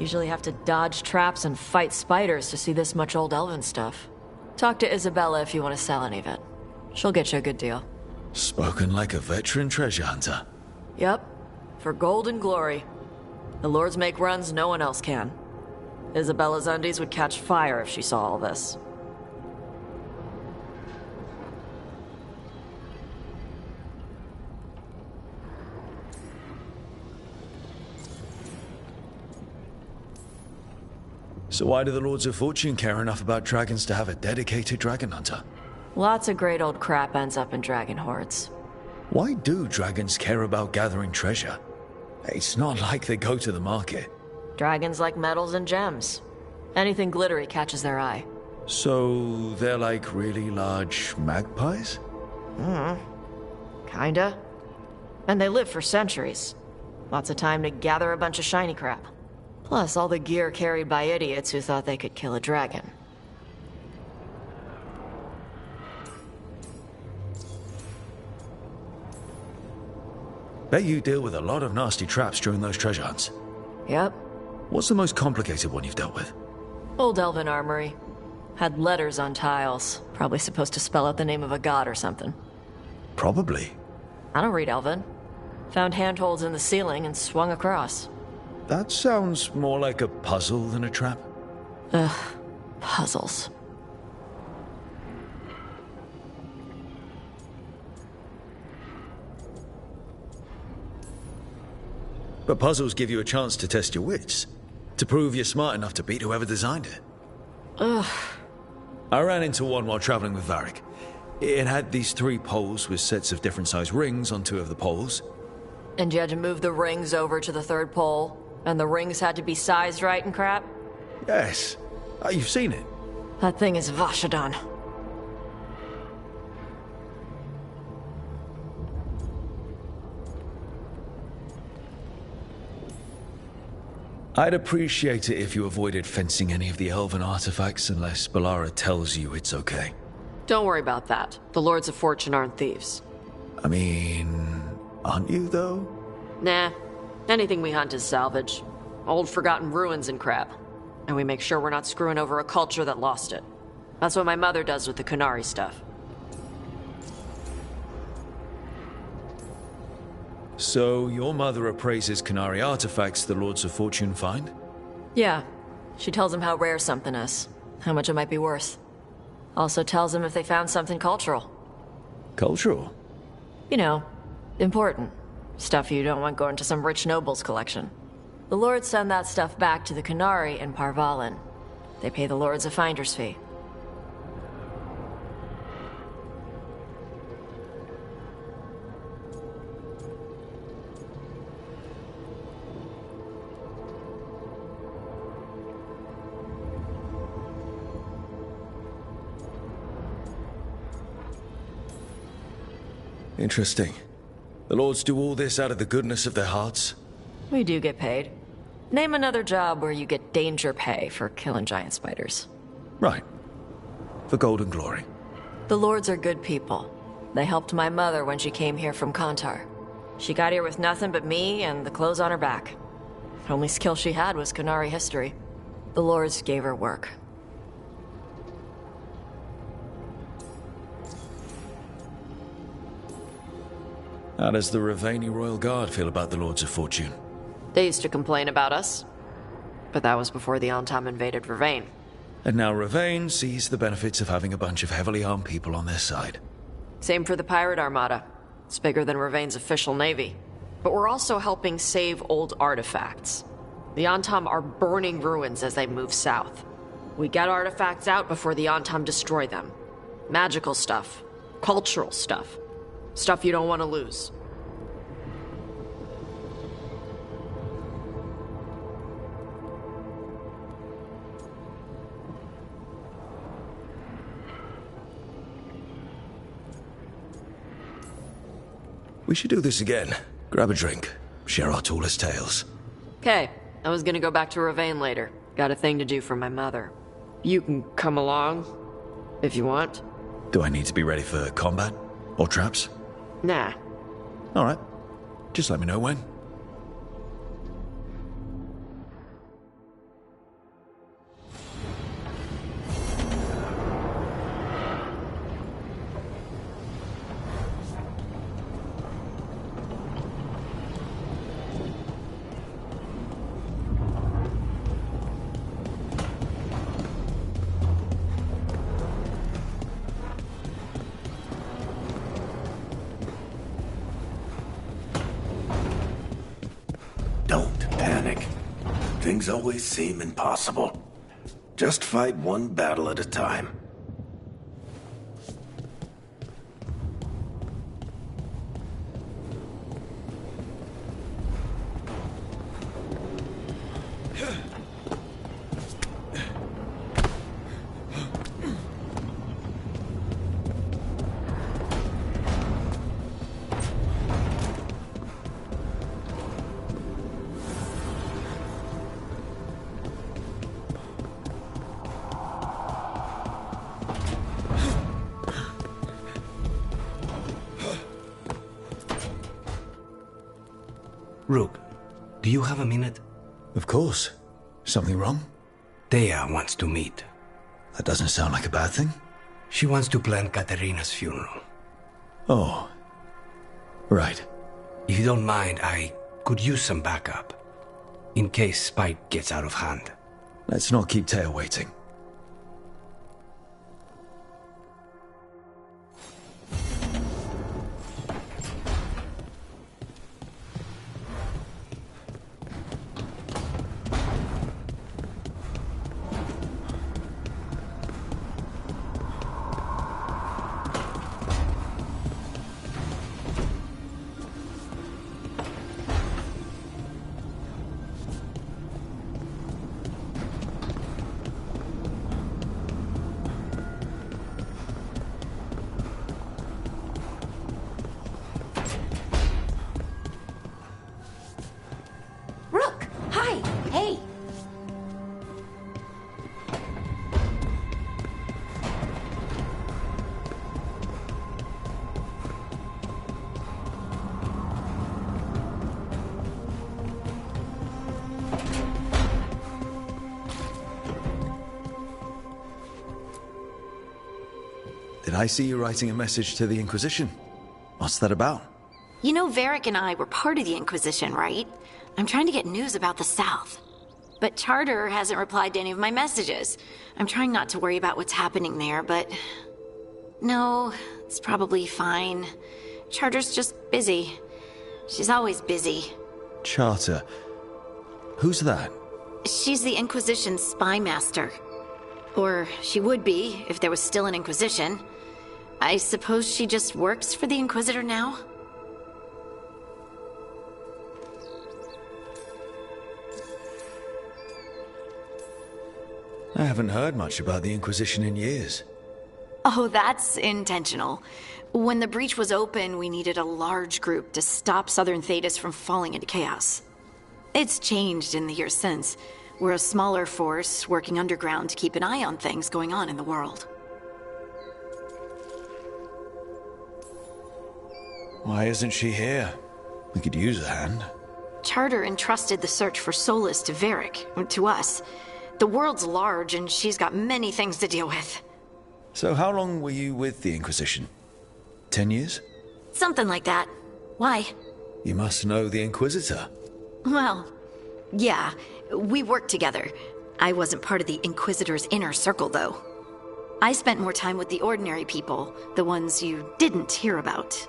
Usually have to dodge traps and fight spiders to see this much old elven stuff. Talk to Isabella if you want to sell any of it. She'll get you a good deal. Spoken like a veteran treasure hunter. Yep. For gold and glory. The lords make runs no one else can. Isabella's undies would catch fire if she saw all this. So why do the Lords of Fortune care enough about dragons to have a dedicated dragon hunter? Lots of great old crap ends up in dragon hordes. Why do dragons care about gathering treasure? It's not like they go to the market. Dragons like metals and gems. Anything glittery catches their eye. So they're like really large magpies? Kinda. And they live for centuries. Lots of time to gather a bunch of shiny crap. Plus all the gear carried by idiots who thought they could kill a dragon. Bet you deal with a lot of nasty traps during those treasure hunts. Yep. What's the most complicated one you've dealt with? Old Elven armory. Had letters on tiles. Probably supposed to spell out the name of a god or something. Probably. I don't read Elven. Found handholds in the ceiling and swung across. That sounds more like a puzzle than a trap. Ugh. Puzzles. But puzzles give you a chance to test your wits. To prove you're smart enough to beat whoever designed it. Ugh. I ran into one while traveling with Varric. It had these 3 poles with sets of different size rings on 2 of the poles. And you had to move the rings over to the 3rd pole? And the rings had to be sized right and crap? Yes. You've seen it. That thing is Vashadon. I'd appreciate it if you avoided fencing any of the elven artifacts unless Balara tells you it's okay. Don't worry about that. The Lords of Fortune aren't thieves. I mean, aren't you though? Nah. Anything we hunt is salvage. Old forgotten ruins and crap. And we make sure we're not screwing over a culture that lost it. That's what my mother does with the Qunari stuff. So, your mother appraises Qunari artifacts the Lords of Fortune find? Yeah. She tells them how rare something is. How much it might be worth. Also tells them if they found something cultural. Cultural? You know, important. Stuff you don't want going to some rich noble's collection. The Lords send that stuff back to the Qunari in Parvalin. They pay the Lords a finder's fee. Interesting. The Lords do all this out of the goodness of their hearts? We do get paid. Name another job where you get danger pay for killing giant spiders. Right. For gold and glory. The Lords are good people. They helped my mother when she came here from Kontar. She got here with nothing but me and the clothes on her back. The only skill she had was Qunari history. The Lords gave her work. How does the Ravani Royal Guard feel about the Lords of Fortune? They used to complain about us. But that was before the Antam invaded Ravane. And now Ravane sees the benefits of having a bunch of heavily armed people on their side. Same for the Pirate Armada. It's bigger than Ravane's official navy. But we're also helping save old artifacts. The Antam are burning ruins as they move south. We get artifacts out before the Antam destroy them. Magical stuff. Cultural stuff. Stuff you don't want to lose. We should do this again. Grab a drink. Share our tallest tales. Okay, I was gonna go back to Ravane later. Got a thing to do for my mother. You can come along, if you want. Do I need to be ready for combat? Or traps? Nah. Alright. Just let me know when. things always seem impossible. Just fight one battle at a time. Rook, do you have a minute? Of course. Something wrong? Thea wants to meet. That doesn't sound like a bad thing. She wants to plan Katerina's funeral. Oh. Right. If you don't mind, I could use some backup. In case Spike gets out of hand. Let's not keep Taya waiting. Rook! Hi! Hey! Did I see you writing a message to the Inquisition? What's that about? You know Varric and I were part of the Inquisition, right? I'm trying to get news about the South. But Charter hasn't replied to any of my messages. I'm trying not to worry about what's happening there, but... No, it's probably fine. Charter's just busy. She's always busy. Charter. Who's that? She's the Inquisition's spy master. Or she would be, if there was still an Inquisition. I suppose she just works for the Inquisitor now? I haven't heard much about the Inquisition in years. Oh, that's intentional. When the breach was open, we needed a large group to stop Southern Thedas from falling into chaos. It's changed in the years since. We're a smaller force working underground to keep an eye on things going on in the world. Why isn't she here? We could use a hand. Charter entrusted the search for Solas to Varric, to us. The world's large, and she's got many things to deal with. So how long were you with the Inquisition? 10 years? Something like that. Why? You must know the Inquisitor. Well, yeah, we worked together. I wasn't part of the Inquisitor's inner circle, though. I spent more time with the ordinary people, the ones you didn't hear about.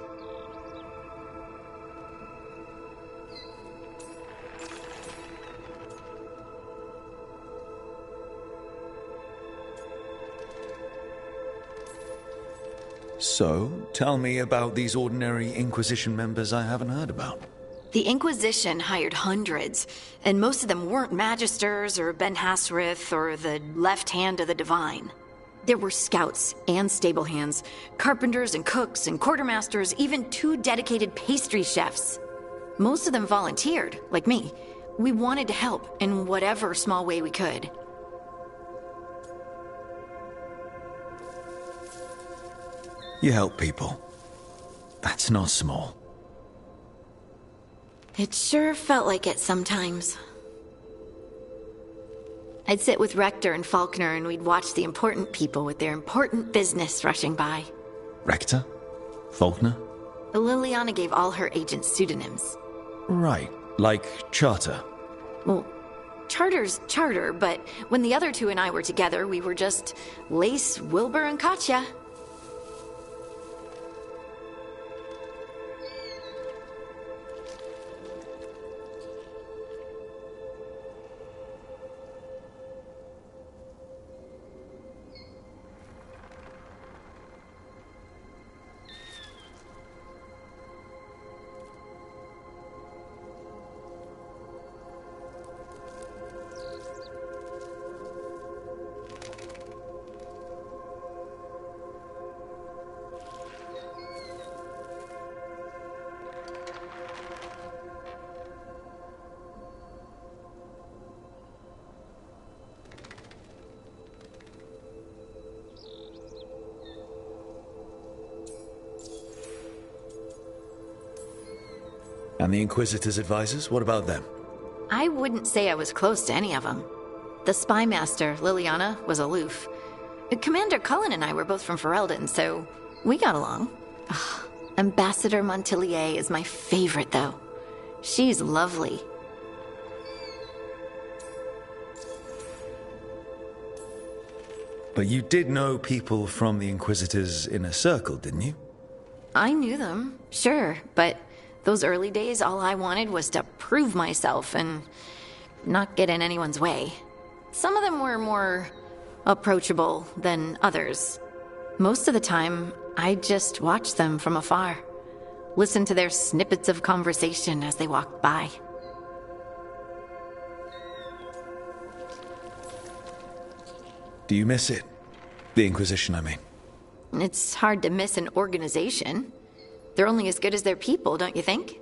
So, tell me about these ordinary Inquisition members I haven't heard about. The Inquisition hired hundreds, and most of them weren't Magisters or Ben Hasrith or the left hand of the Divine. There were scouts and stable hands, carpenters and cooks and quartermasters, even 2 dedicated pastry chefs. Most of them volunteered, like me. We wanted to help in whatever small way we could. You help people. That's not small. It sure felt like it sometimes. I'd sit with Rector and Faulkner and we'd watch the important people with their important business rushing by. Rector? Faulkner? Liliana gave all her agents pseudonyms. Right, like Charter. Well, Charter's Charter, but when the other 2 and I were together, we were just Lace, Wilbur, and Katya. And the Inquisitor's advisors, what about them? I wouldn't say I was close to any of them. The spy master, Liliana, was aloof. Commander Cullen and I were both from Ferelden, so we got along. Ugh. Ambassador Montilier is my favorite, though. She's lovely. But you did know people from the Inquisitor's inner circle, didn't you? I knew them, sure, but those early days, all I wanted was to prove myself and not get in anyone's way. Some of them were more approachable than others. Most of the time, I just watched them from afar, listened to their snippets of conversation as they walked by. Do you miss it? The Inquisition, I mean. It's hard to miss an organization. They're only as good as their people, don't you think?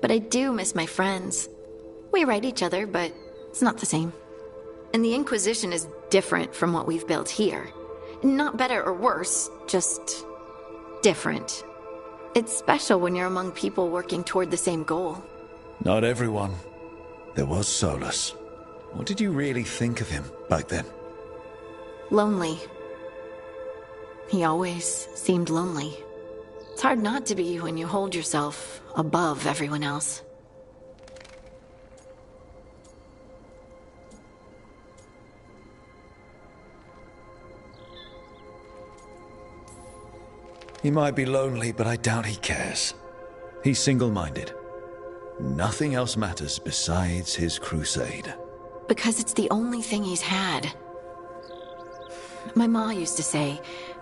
But I do miss my friends. We write each other, but it's not the same. And the Inquisition is different from what we've built here. Not better or worse, just different. It's special when you're among people working toward the same goal. Not everyone. There was Solus. What did you really think of him back then? Lonely. He always seemed lonely. It's hard not to be when you hold yourself above everyone else. He might be lonely, but I doubt he cares. He's single-minded. Nothing else matters besides his crusade. Because it's the only thing he's had. My ma used to say,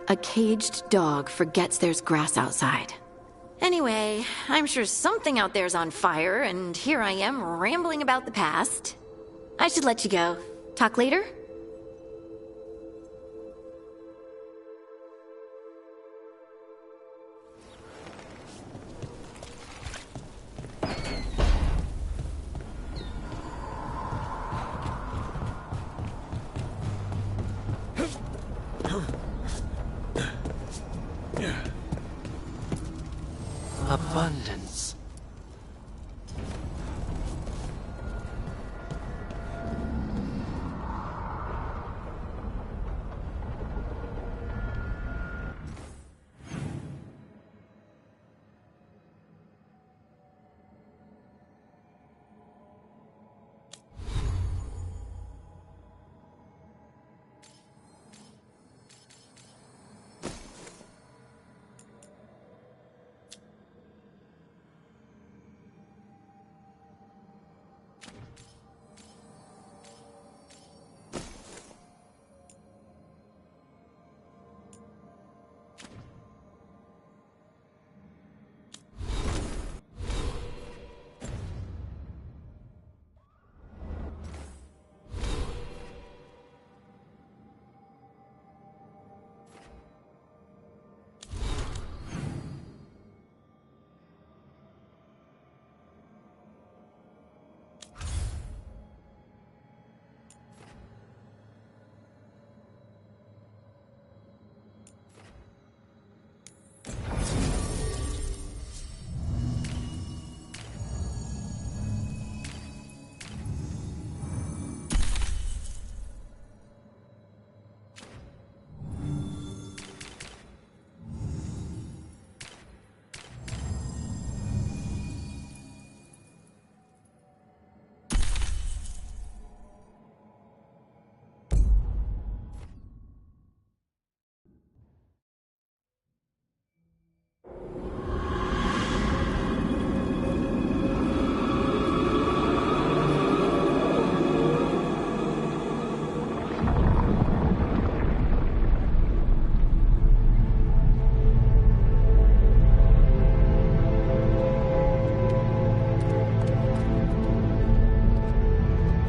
a caged dog forgets there's grass outside. Anyway, I'm sure something out there's on fire, and here I am rambling about the past. I should let you go. Talk later? Abundance.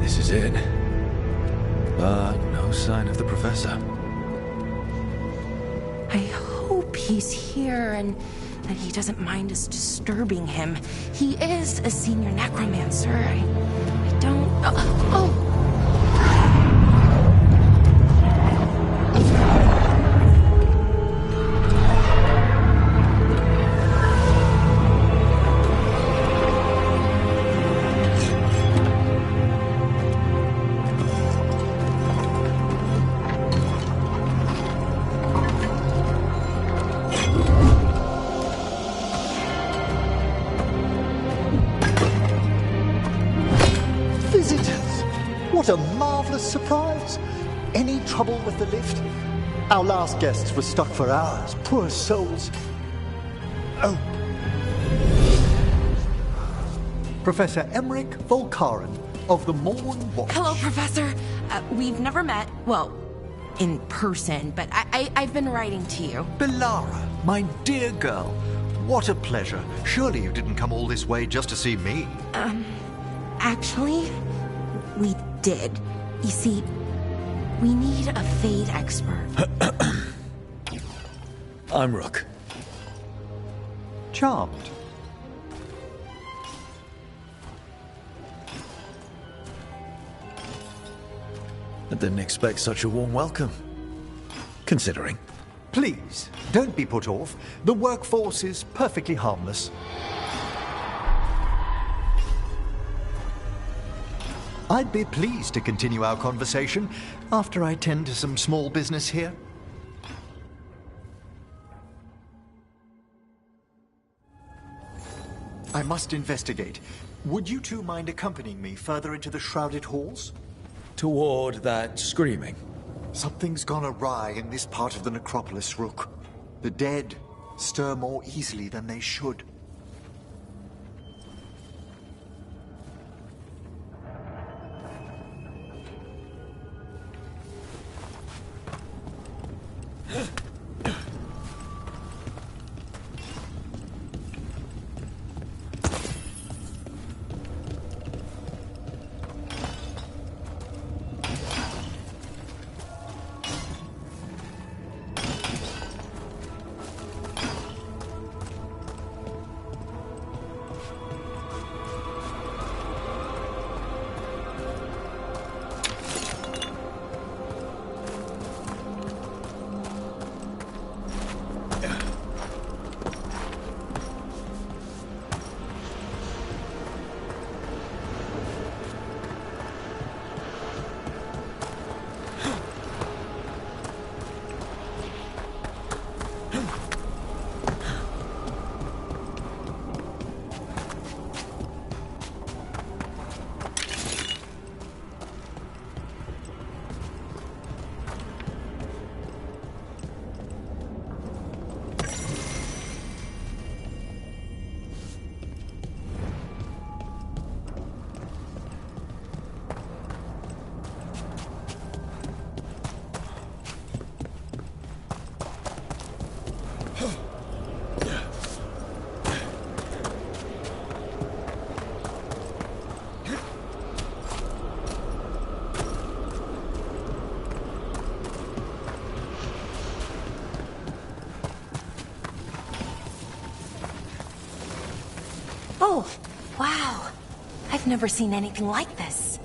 This is it. But no sign of the professor. I hope he's here and that he doesn't mind us disturbing him. He is a senior necromancer. I don't... Oh! surprise? Any trouble with the lift? Our last guests were stuck for hours. Poor souls. Oh. Professor Emmerich Volkaren of the Morn Watch. Hello, Professor. We've never met. Well, in person, but I've been writing to you. Belara, my dear girl. What a pleasure. Surely you didn't come all this way just to see me. Actually, we did. You see, we need a Fade expert. I'm Rook. Charmed. I didn't expect such a warm welcome. Considering. Please, don't be put off. The workforce is perfectly harmless. I'd be pleased to continue our conversation after I tend to some small business here. I must investigate. Would you two mind accompanying me further into the shrouded halls? Toward that screaming. Something's gone awry in this part of the necropolis, Rook. The dead stir more easily than they should. Oh, wow. I've never seen anything like this.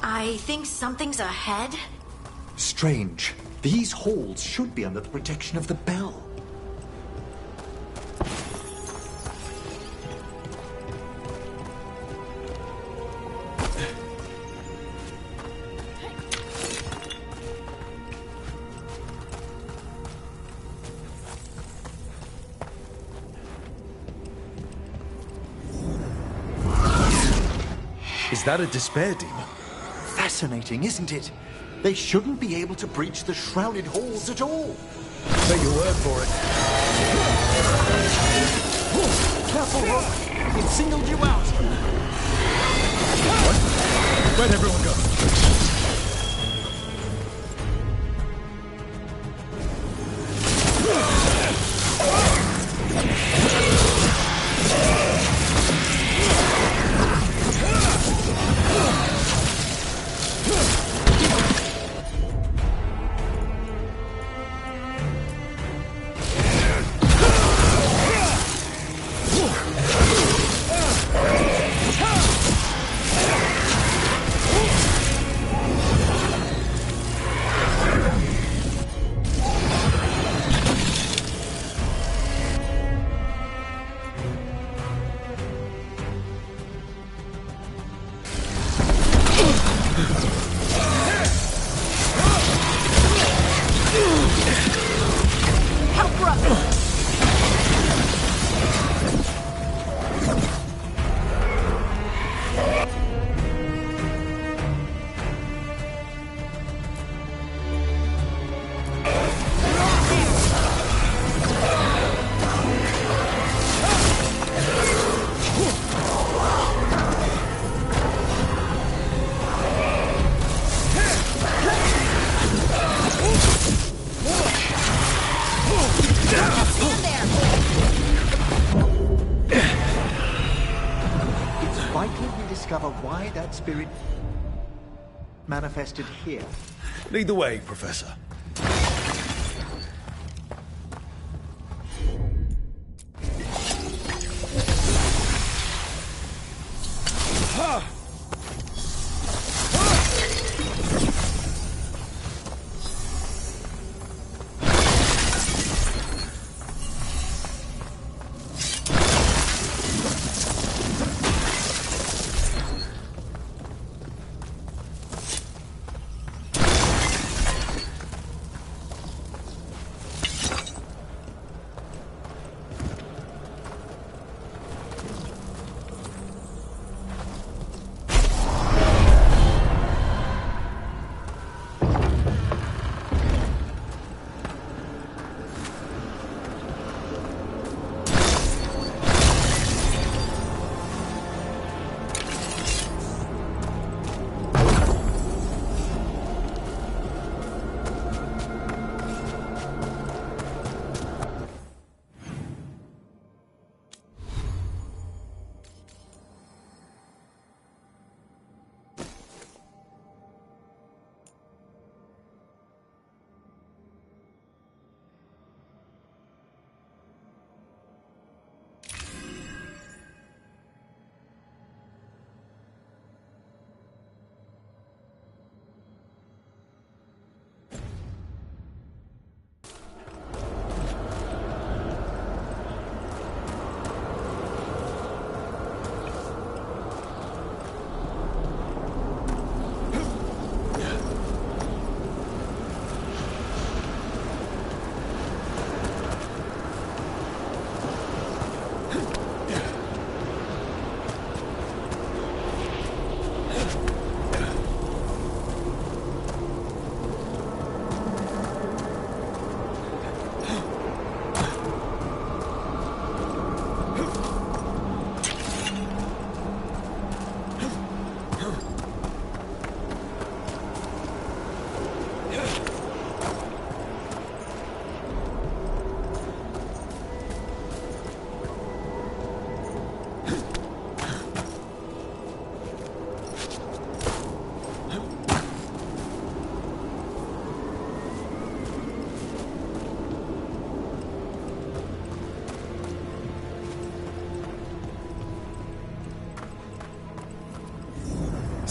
I think something's ahead. Strange. These halls should be under the protection of the bell. Is that a despair demon? Fascinating, isn't it? They shouldn't be able to breach the shrouded halls at all. Take your word for it. Careful, Rook. It singled you out. What? Where'd everyone go? Why that spirit manifested here. Lead the way, Professor.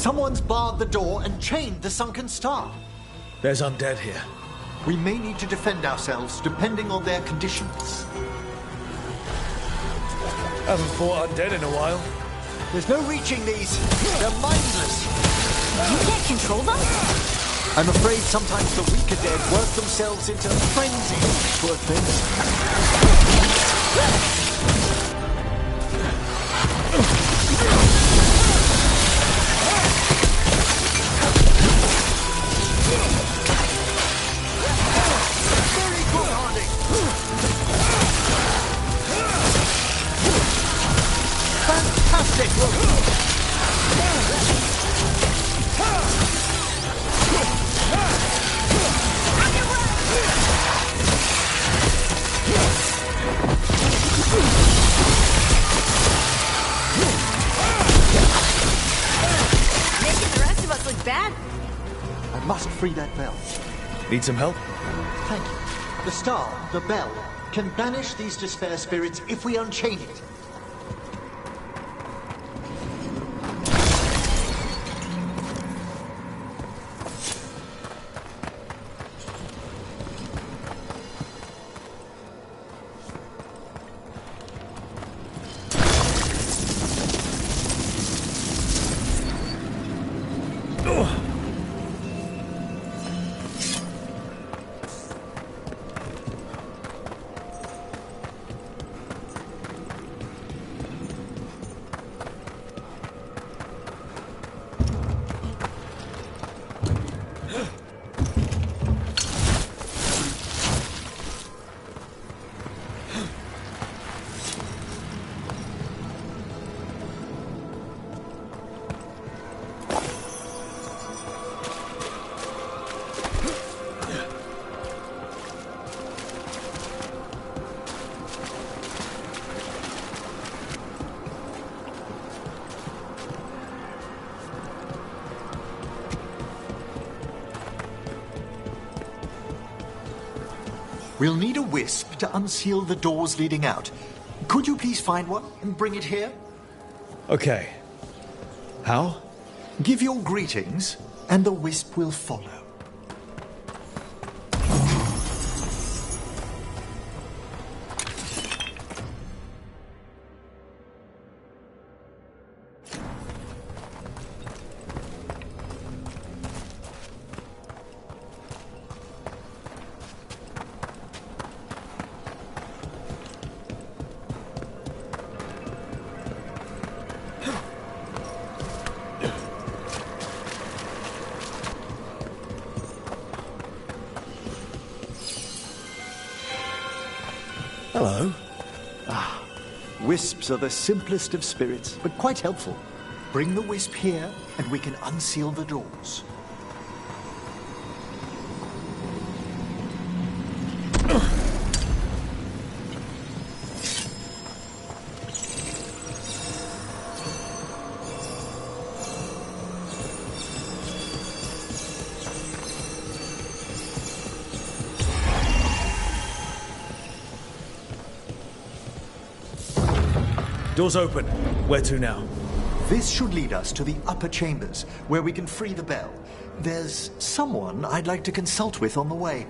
Someone's barred the door and chained the sunken star. There's undead here. We may need to defend ourselves depending on their conditions. Haven't fought undead in a while. There's no reaching these. They're mindless. You can't control them? I'm afraid sometimes the weaker dead work themselves into frenzy. Poor things. Making the rest of us look bad. I must free that bell. Need some help? Thank you. The star, the bell, can banish these despair spirits if we unchain it. We'll need a wisp to unseal the doors leading out. Could you please find one and bring it here? Okay. How? Give your greetings, and the wisp will follow. Hello. Wisps are the simplest of spirits, but quite helpful. Bring the wisp here, and we can unseal the doors. Doors open. Where to now? This should lead us to the upper chambers, where we can free the bell. There's someone I'd like to consult with on the way.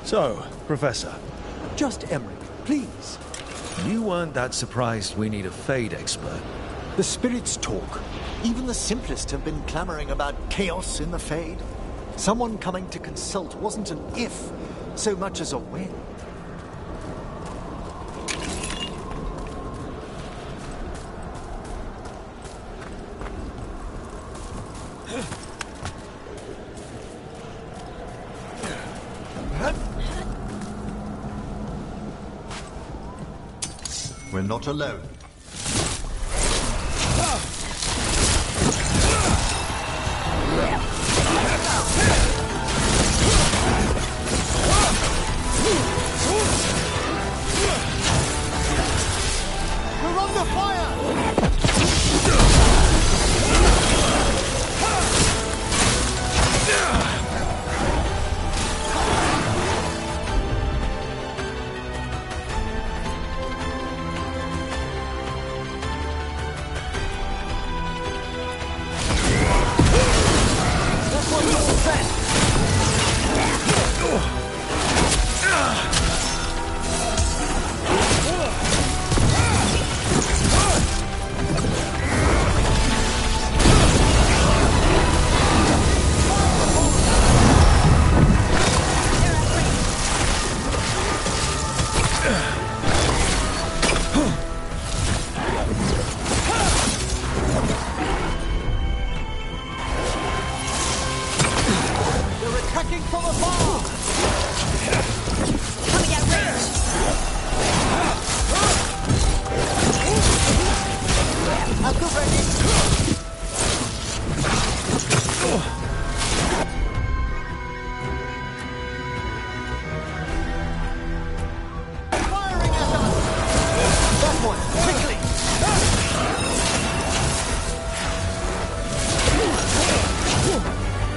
So, Professor, Just Emmerich, please. you weren't that surprised we need a Fade expert. The spirits talk. Even the simplest have been clamoring about chaos in the Fade. Someone coming to consult wasn't an if, so much as a when. We're not alone. We're under fire! At the ready! Firing at us! That one, quickly!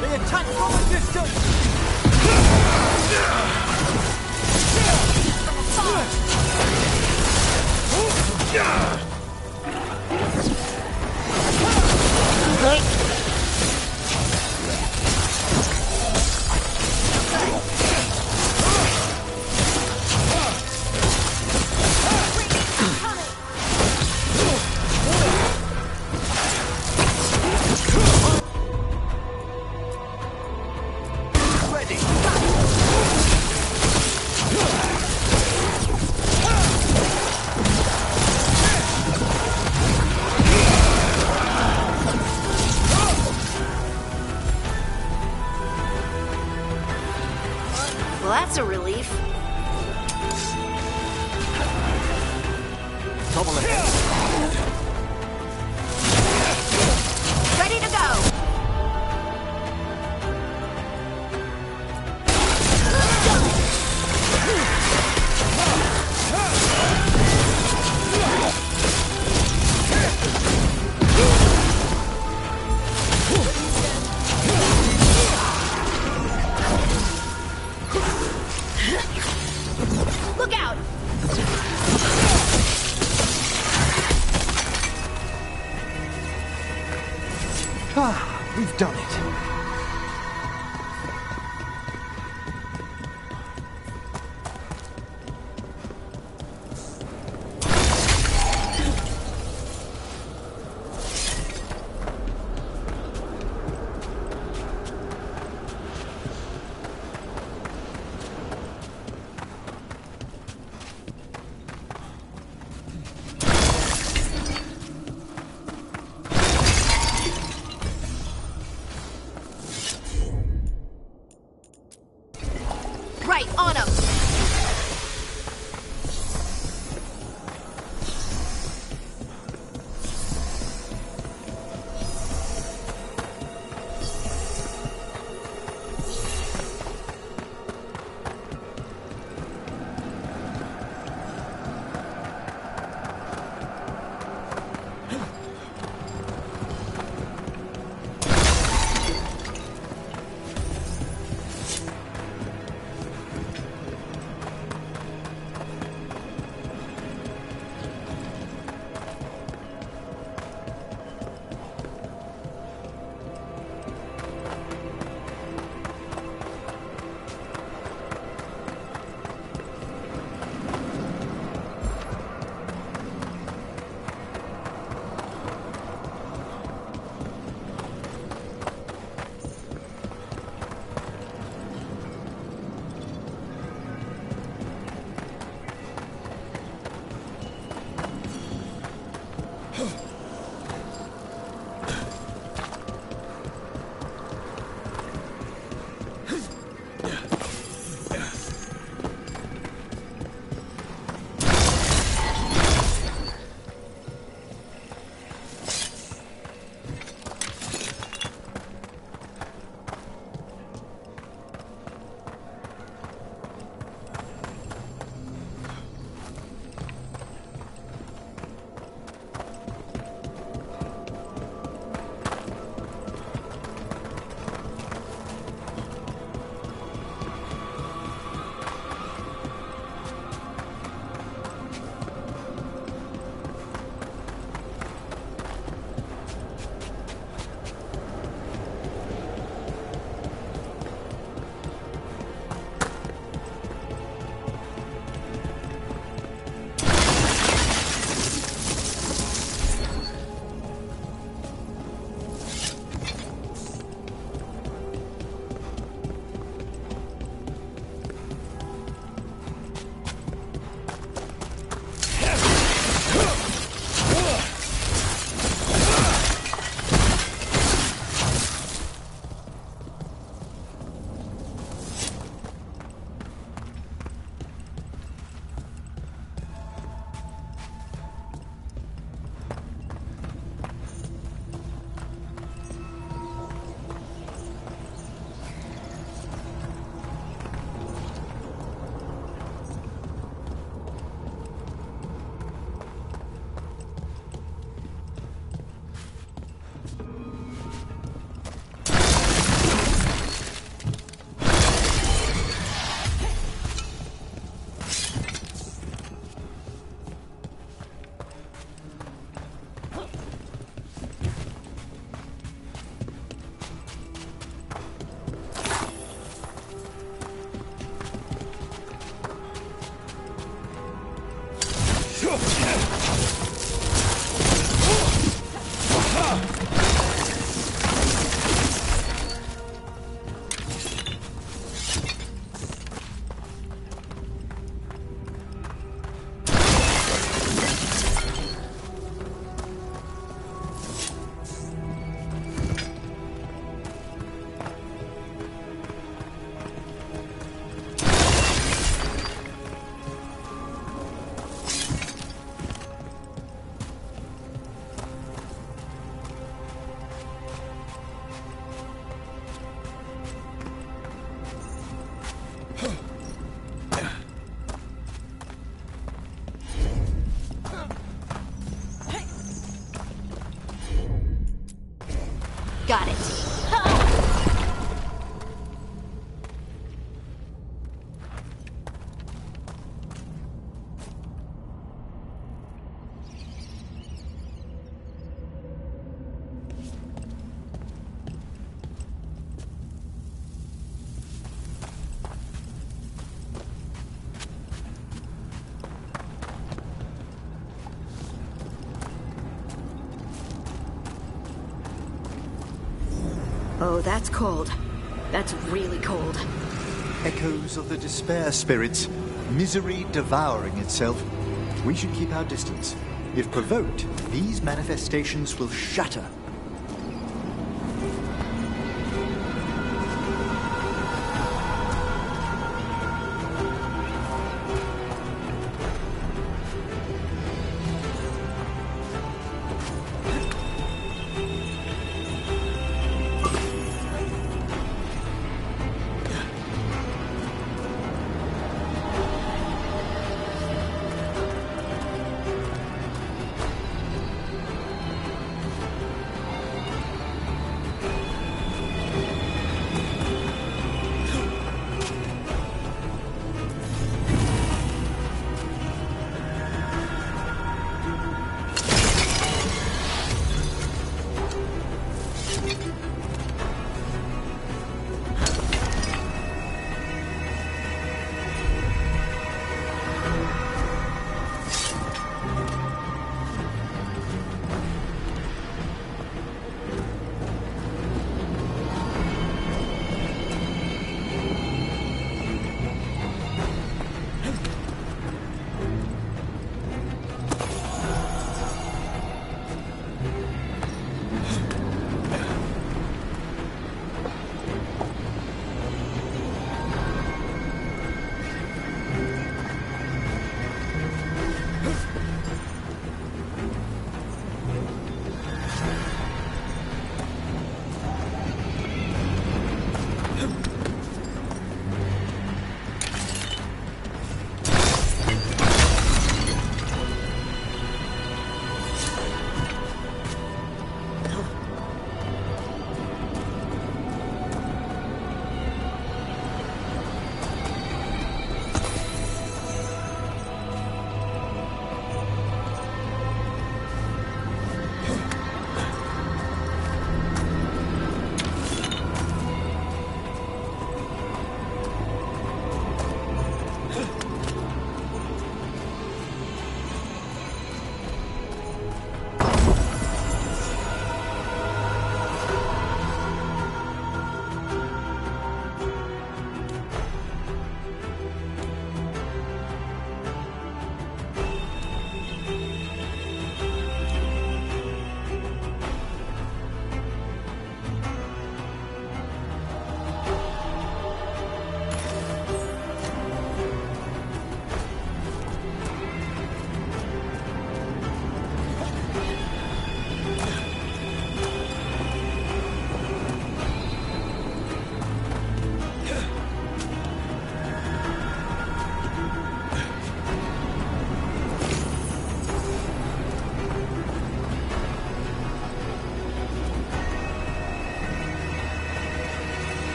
They attack from a distance! Well, that's a relief. Double ahead. Ready to go! Look out! Ah, we've done it. Got it. Oh, that's cold. That's really cold. Echoes of the despair spirits, misery devouring itself. We should keep our distance. If provoked, these manifestations will shatter.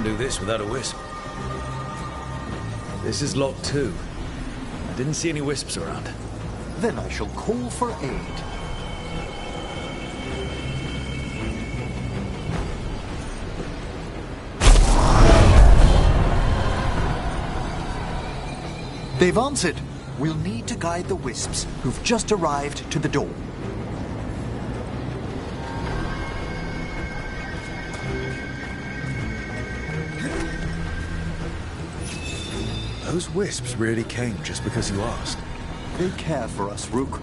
Do this without a wisp. This is locked too. I didn't see any wisps around. Then I shall call for aid. They've answered. We'll need to guide the wisps who've just arrived to the door. Those wisps really came just because you asked. They care for us, Rook.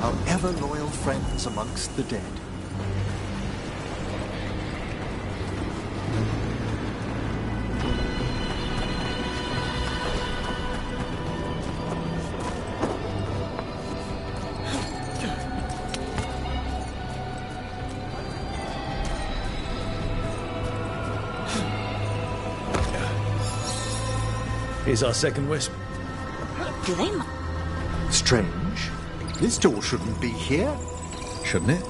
Our ever-loyal friends amongst the dead. Here's our second wisp. Do they? Strange. This door shouldn't be here. Shouldn't it?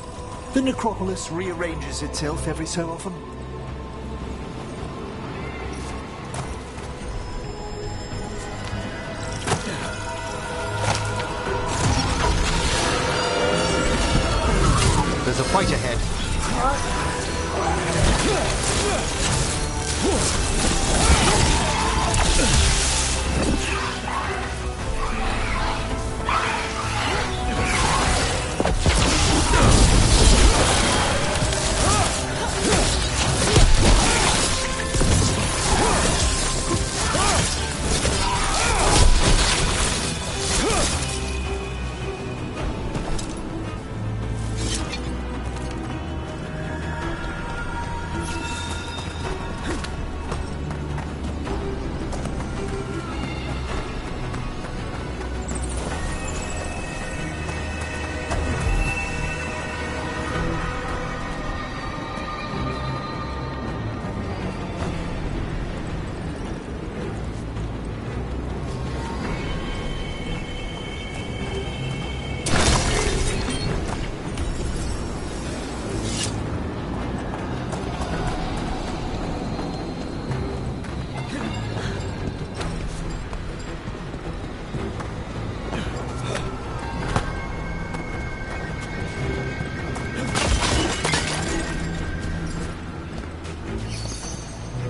The necropolis rearranges itself every so often. There's a fight ahead.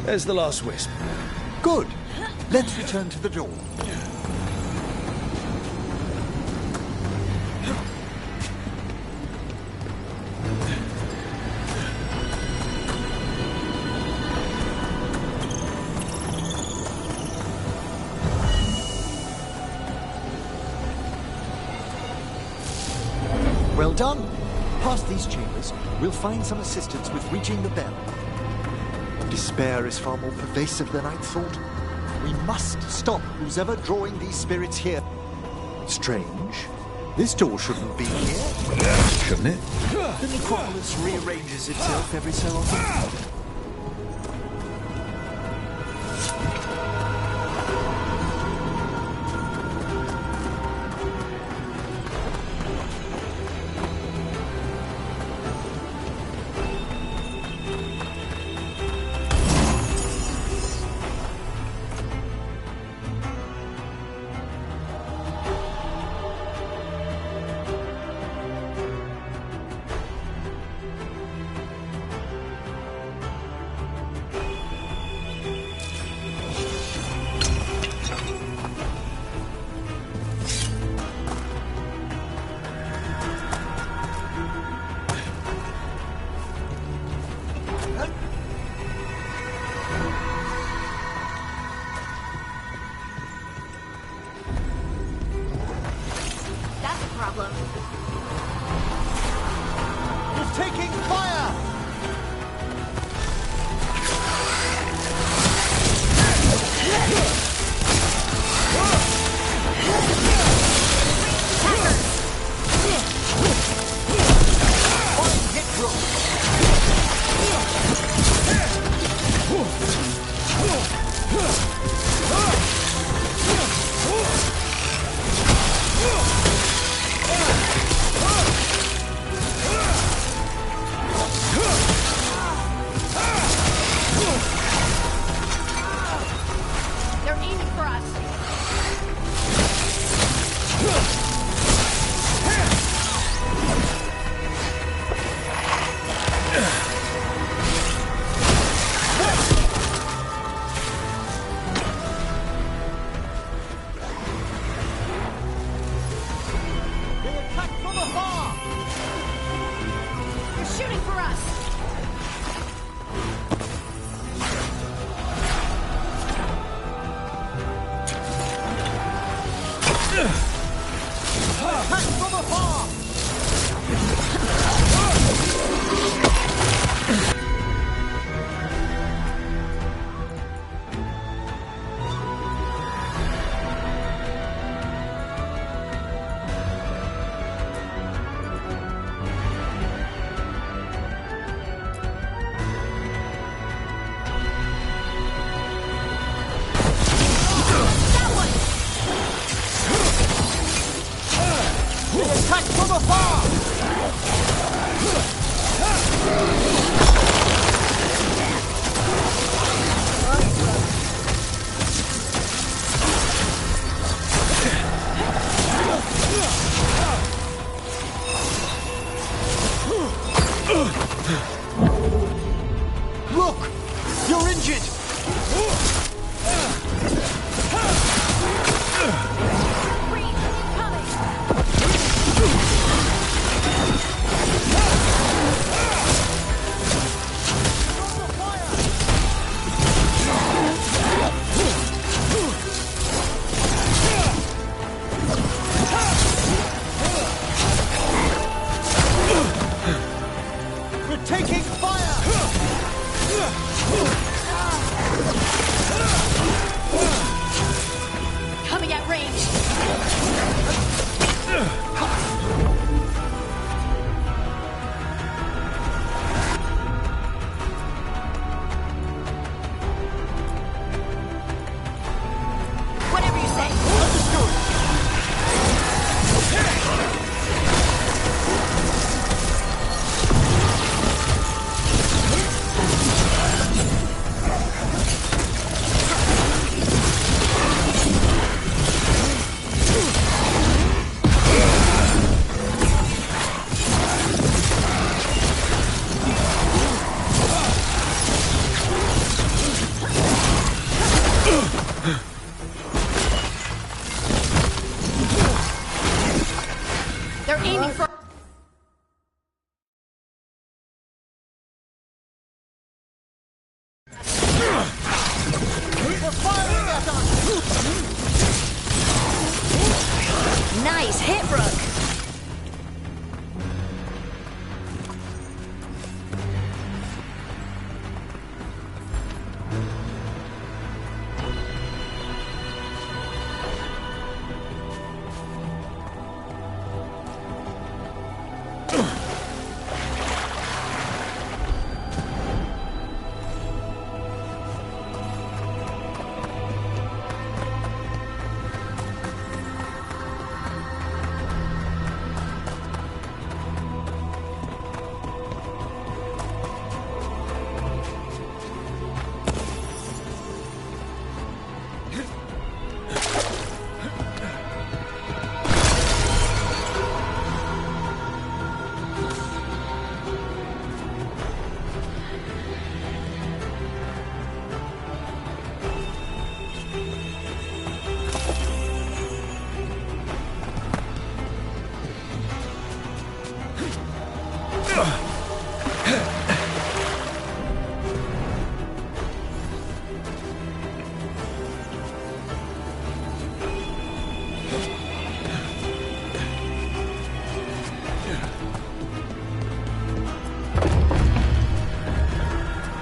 There's the last wisp. Good. Let's return to the door. Well done. Past these chambers, we'll find some assistance with reaching the bell. Despair is far more pervasive than I'd thought. We must stop who's ever drawing these spirits here. Strange. This door shouldn't be here. Shouldn't it? The necropolis rearranges itself every so often. Taking fire! Look! You're injured! We're taking fire! Coming at range. Whatever you say. Understood! They're aiming for... They're firing at us! Nice hit, Rook.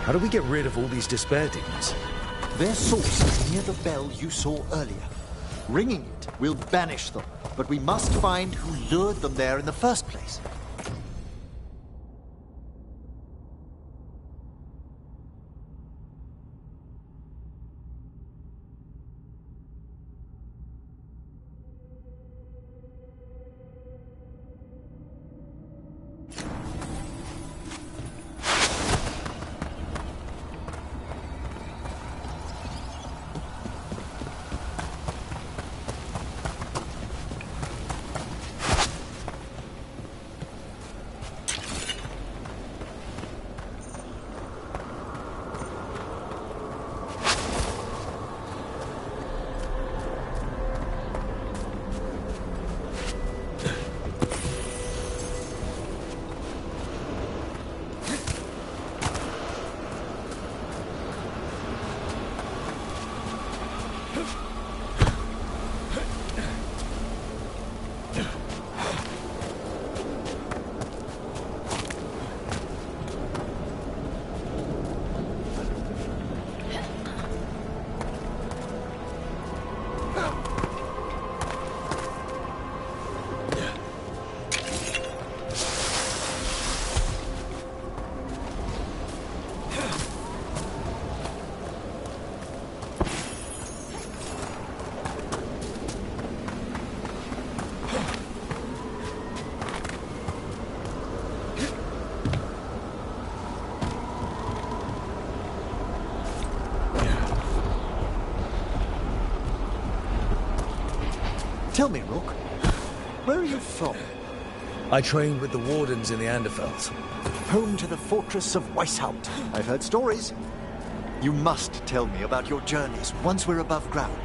How do we get rid of all these despair demons? Their source is near the bell you saw earlier. Ringing it will banish them, but we must find who lured them there in the first place. Tell me, Rook, where are you from? I trained with the Wardens in the Anderfels. Home to the fortress of Weishaupt. I've heard stories. You must tell me about your journeys once we're above ground.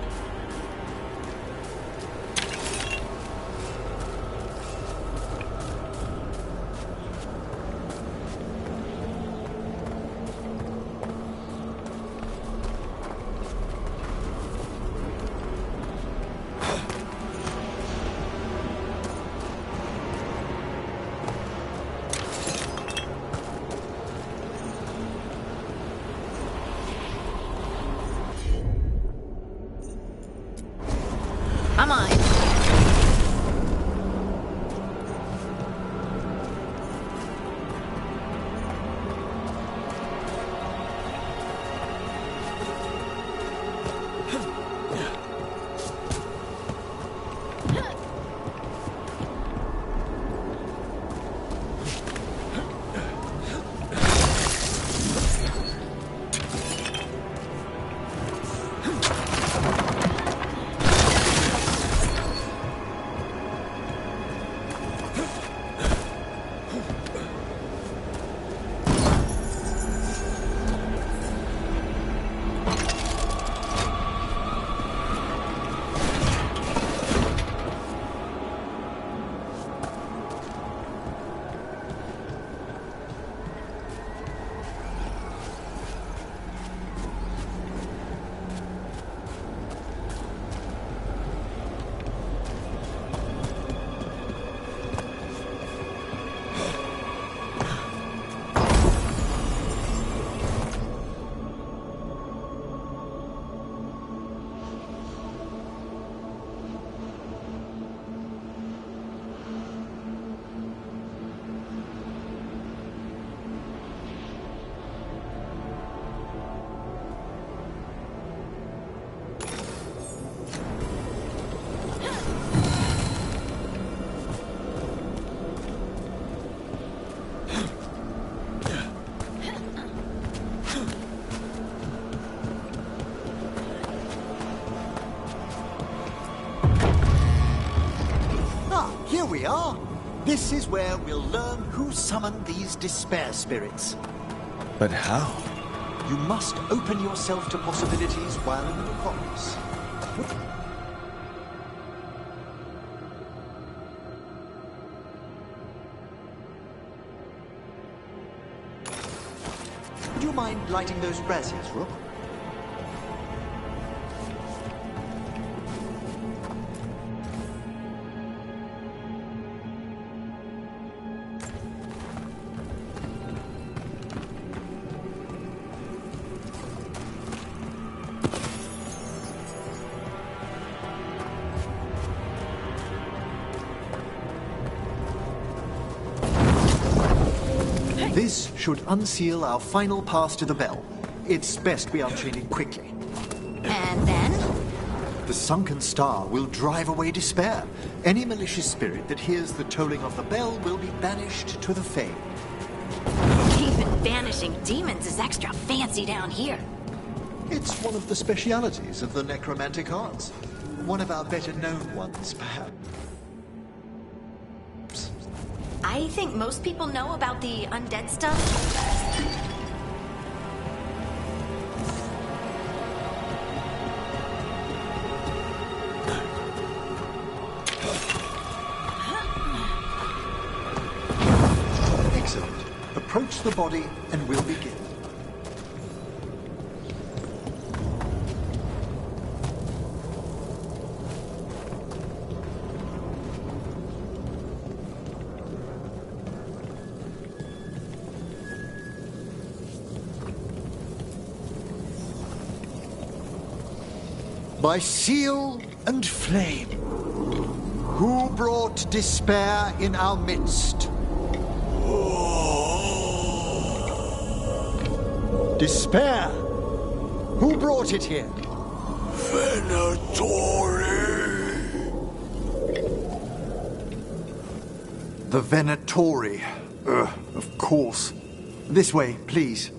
Come on. Here we are. This is where we'll learn who summoned these despair spirits. But how? You must open yourself to possibilities while in the necropolis. Would you mind lighting those braziers, Rook? This should unseal our final pass to the bell. It's best we unchain it quickly. And then? The sunken star will drive away despair. Any malicious spirit that hears the tolling of the bell will be banished to the Fane. Even banishing demons is extra fancy down here. It's one of the specialities of the necromantic arts. One of our better-known ones, perhaps. I think most people know about the undead stuff. Excellent. Approach the body and we'll begin. By seal and flame, who brought despair in our midst? Despair! Who brought it here? Venatori! The Venatori. Of course. This way, please.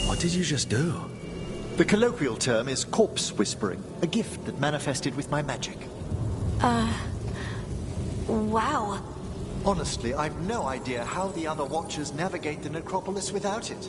What did you just do? The colloquial term is corpse whispering, a gift that manifested with my magic. Wow. Honestly, I've no idea how the other Watchers navigate the necropolis without it.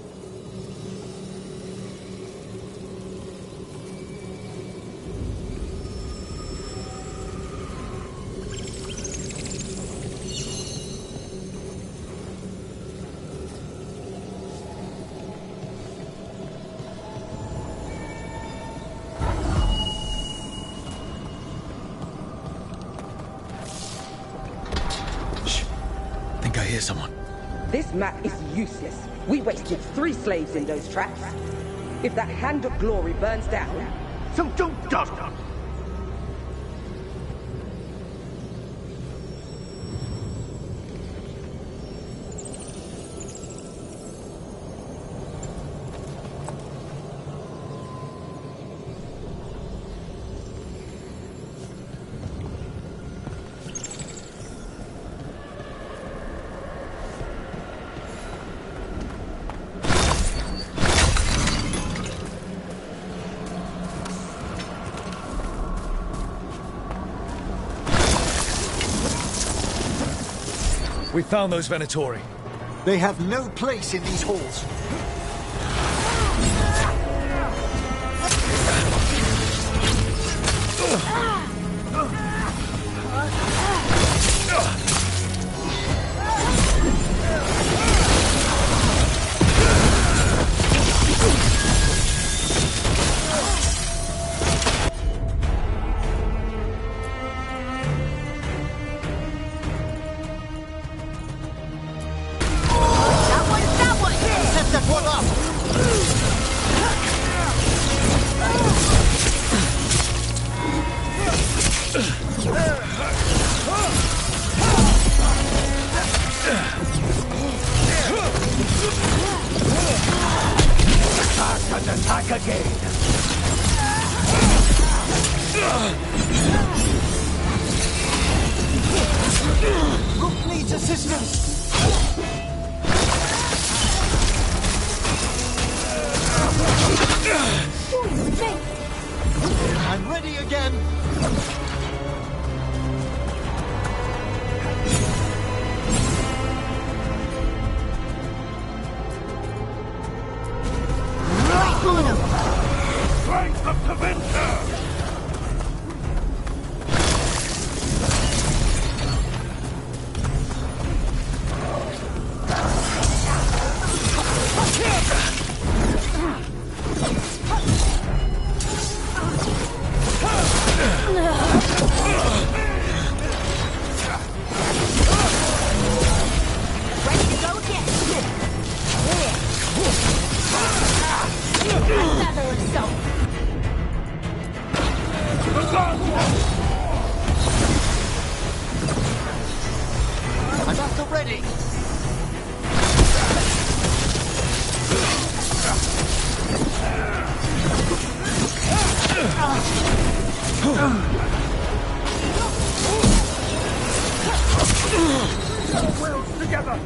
I hear someone. This map is useless. We wasted 3 slaves in those traps. If that Hand of Glory burns down... So don't dawdle. We found those Venatori. They have no place in these halls. Attack again! Rook needs assistance! I'm ready again! Strength of Tevinter! I'm at the ready! Wills together!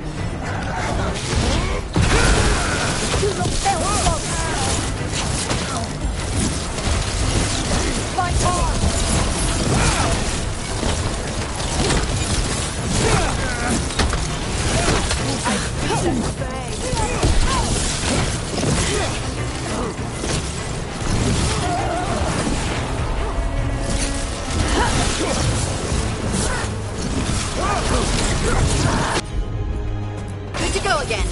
Fight on! Good to go again.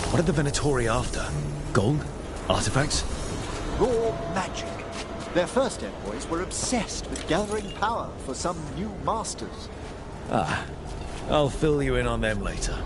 What are the Venatori after? Gold? Artifacts? Raw magic. Their first envoys were obsessed with gathering power for some new masters. Ah, I'll fill you in on them later.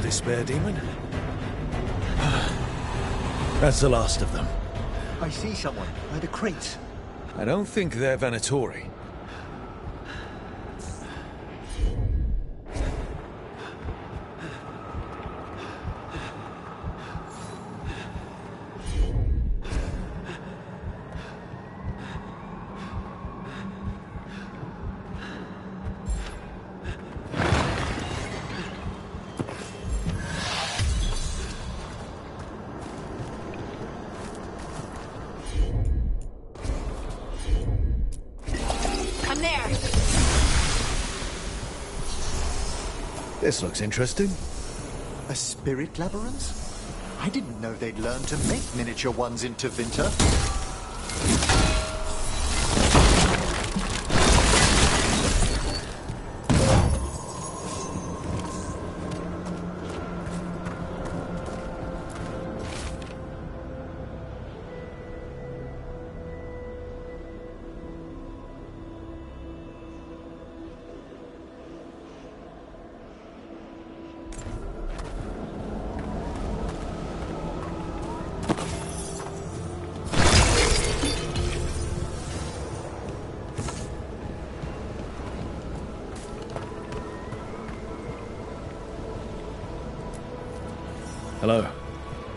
Despair demon. That's the last of them. I see someone by the crate. I don't think they're Venatori. This looks interesting. A spirit labyrinth? I didn't know they'd learned to make miniature ones in Tevinter. Hello.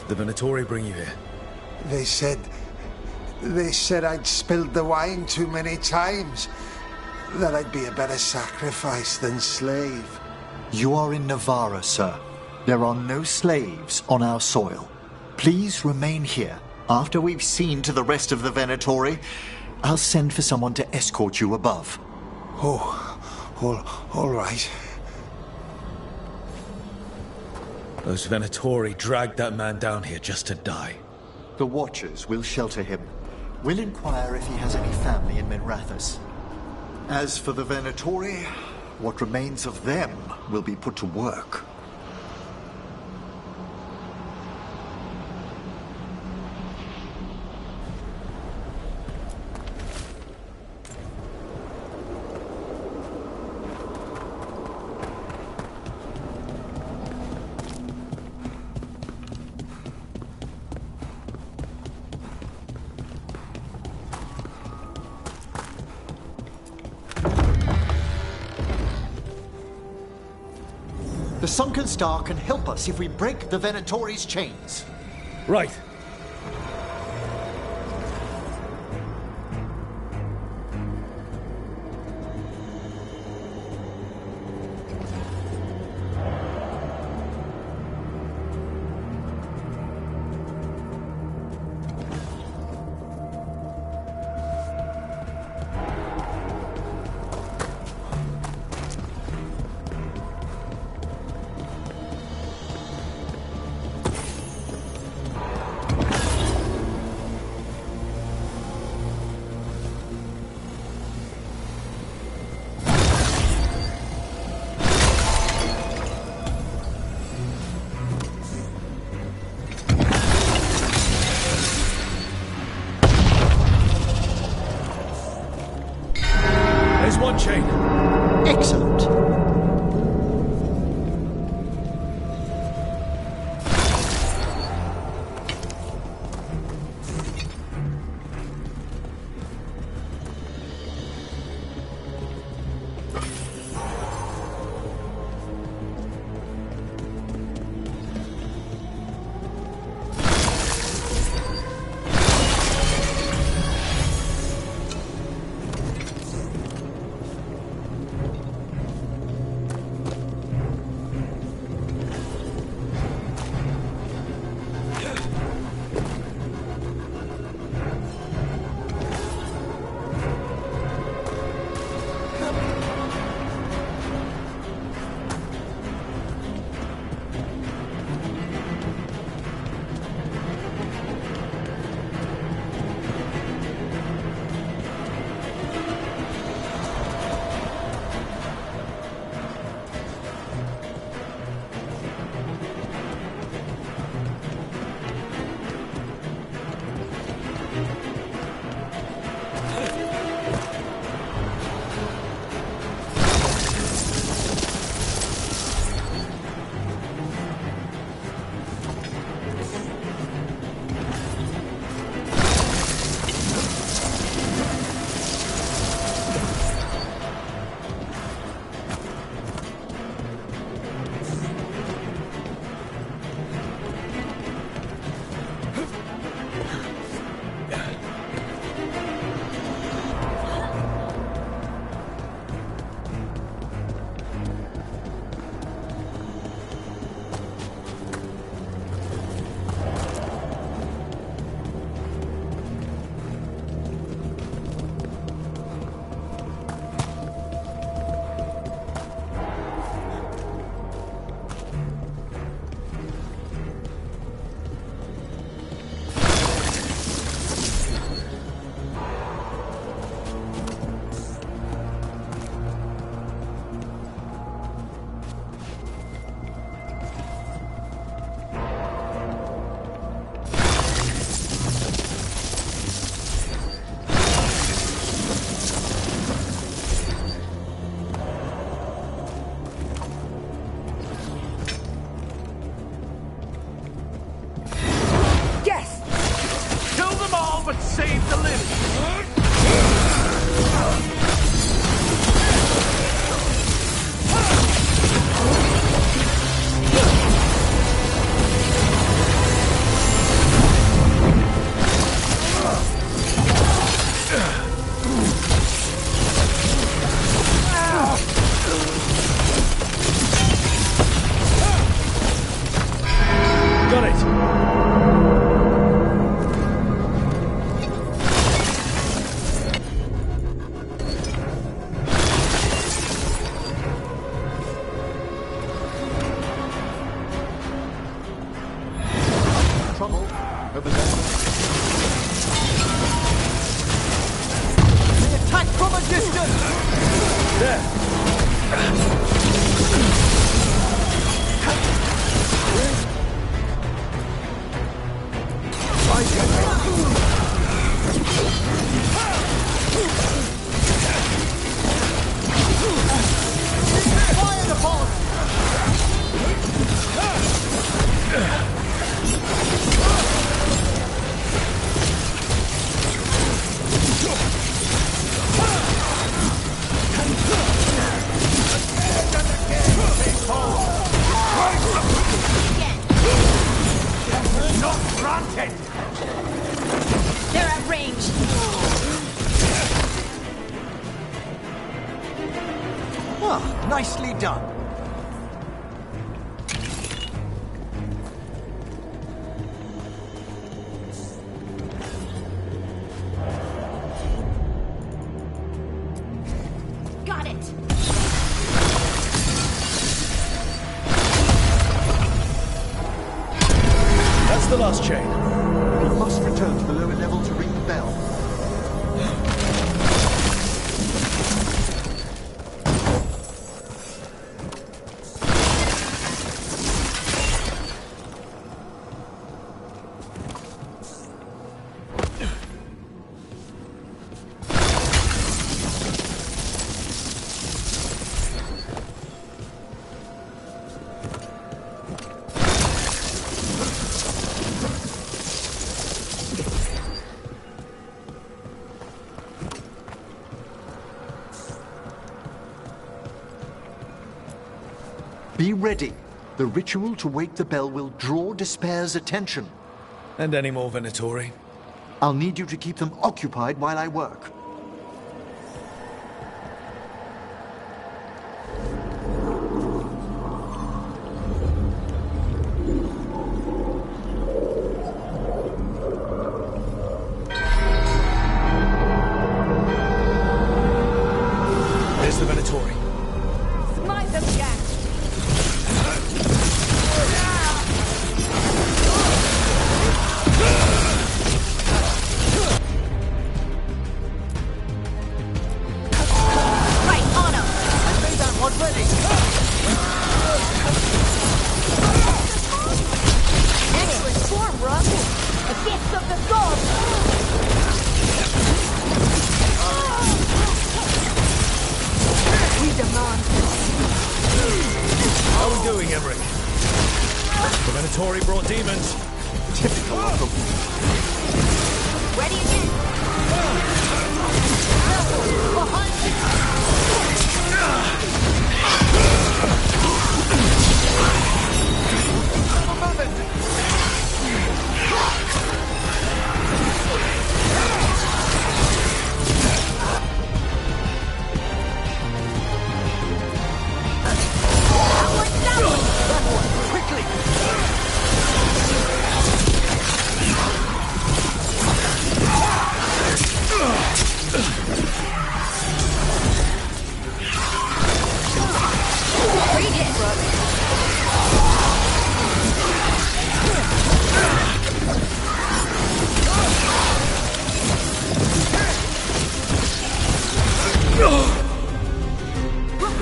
The Venatori bring you here? They said I'd spilled the wine too many times. That I'd be a better sacrifice than slave. You are in Navarra, sir. There are no slaves on our soil. Please remain here. After we've seen to the rest of the Venatori, I'll send for someone to escort you above. All right. Those Venatori dragged that man down here just to die. The Watchers will shelter him. We'll inquire if he has any family in Minrathous. As for the Venatori, what remains of them will be put to work. The sunken star can help us if we break the Venatori's chains. Right. One chain. Excellent. Nicely done. Got it! That's the last chain. We must return to the lower level to ring the bell. Be ready. The ritual to wake the bell will draw Despair's attention. And any more Venatori? I'll need you to keep them occupied while I work. There's the Venatori. Smite them, Jack! Right, on him! I made that one ready. Excellent form, Russ! A gift of the gods! We demand... How are we doing, Emmerich? The Venatori brought demons. Typical of them. Ready again! Behind you!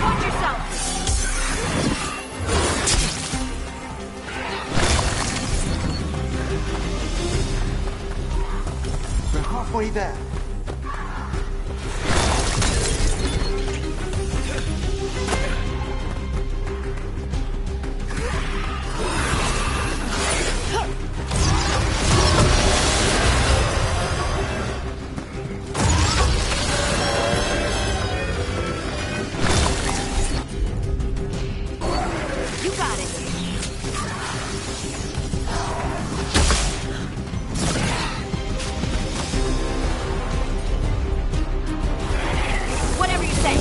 Watch yourself! We're halfway there. You got it! Whatever you say!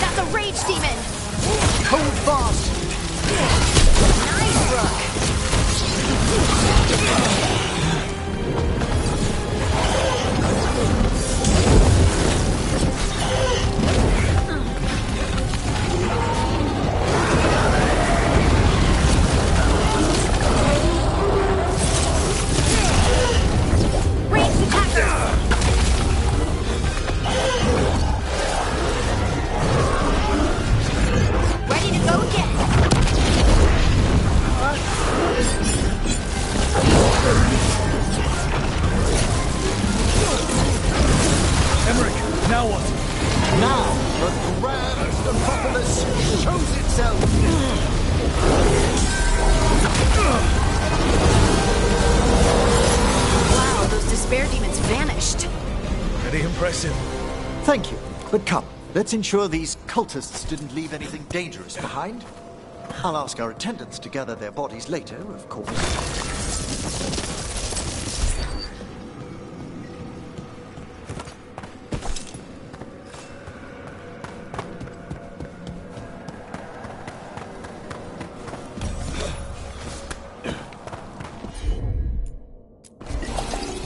That's a rage demon! Hold fast. Nice, Rook! Ranged attacker! Ready to go again! Emmerich, now what? Now, the grand Necropolis shows itself. Wow, those despair demons vanished. Pretty impressive. Thank you, but come, Let's ensure these cultists didn't leave anything dangerous behind. I'll ask our attendants to gather their bodies later, of course.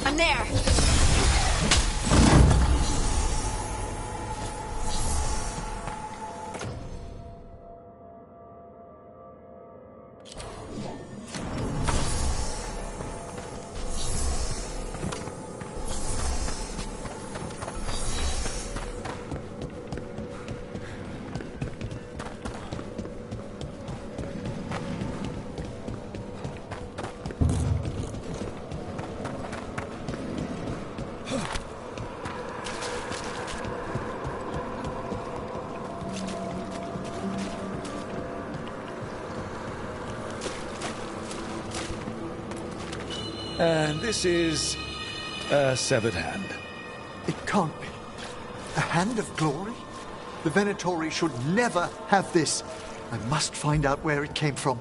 I'm there! And this is a severed hand. It can't be. A hand of glory? The Venatori should never have this. I must find out where it came from.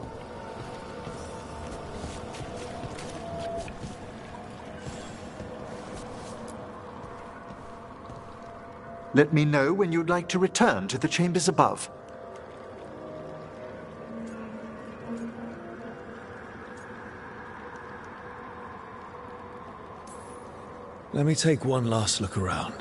Let me know when you'd like to return to the chambers above. Let me take one last look around.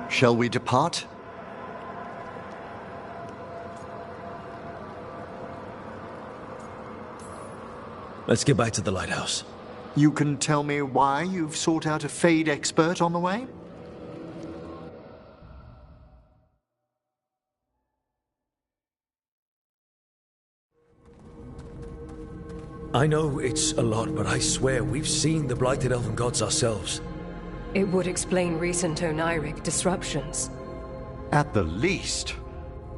Shall we depart? Let's get back to the lighthouse. You can tell me why you've sought out a Fade expert on the way? I know it's a lot, but I swear we've seen the blighted elven gods ourselves. It would explain recent Oniric disruptions. At the least.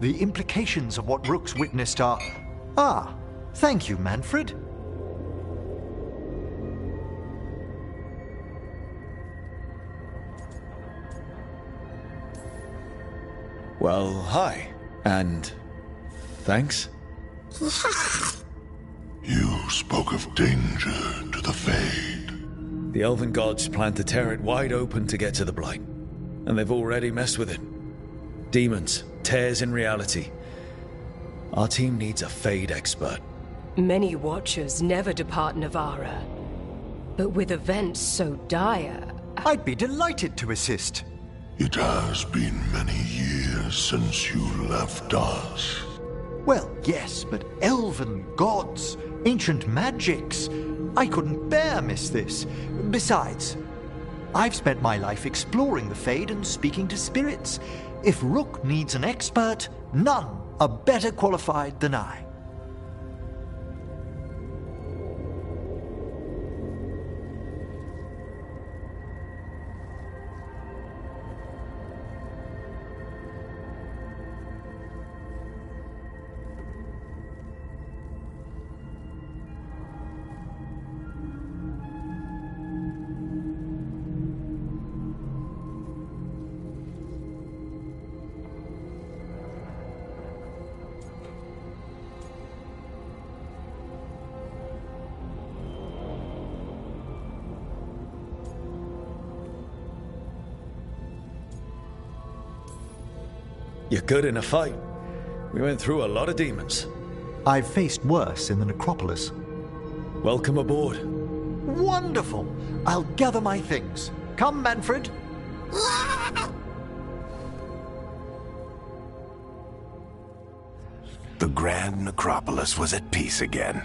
The implications of what Rook's witnessed are... Ah, thank you, Manfred. Well, hi. And... thanks? You spoke of danger to the Fade. The elven gods plan to tear it wide open to get to the Blight. And they've already messed with it. Demons, tears in reality. Our team needs a Fade expert. Many Watchers never depart Navara. But with events so dire... I'd be delighted to assist. It has been many years since you left us. Well, yes, but elven gods, ancient magics... I couldn't bear miss this. Besides, I've spent my life exploring the Fade and speaking to spirits. If Rook needs an expert, none are better qualified than I. You're good in a fight. We went through a lot of demons. I've faced worse in the necropolis. Welcome aboard. Wonderful! I'll gather my things. Come, Manfred. The Grand Necropolis was at peace again,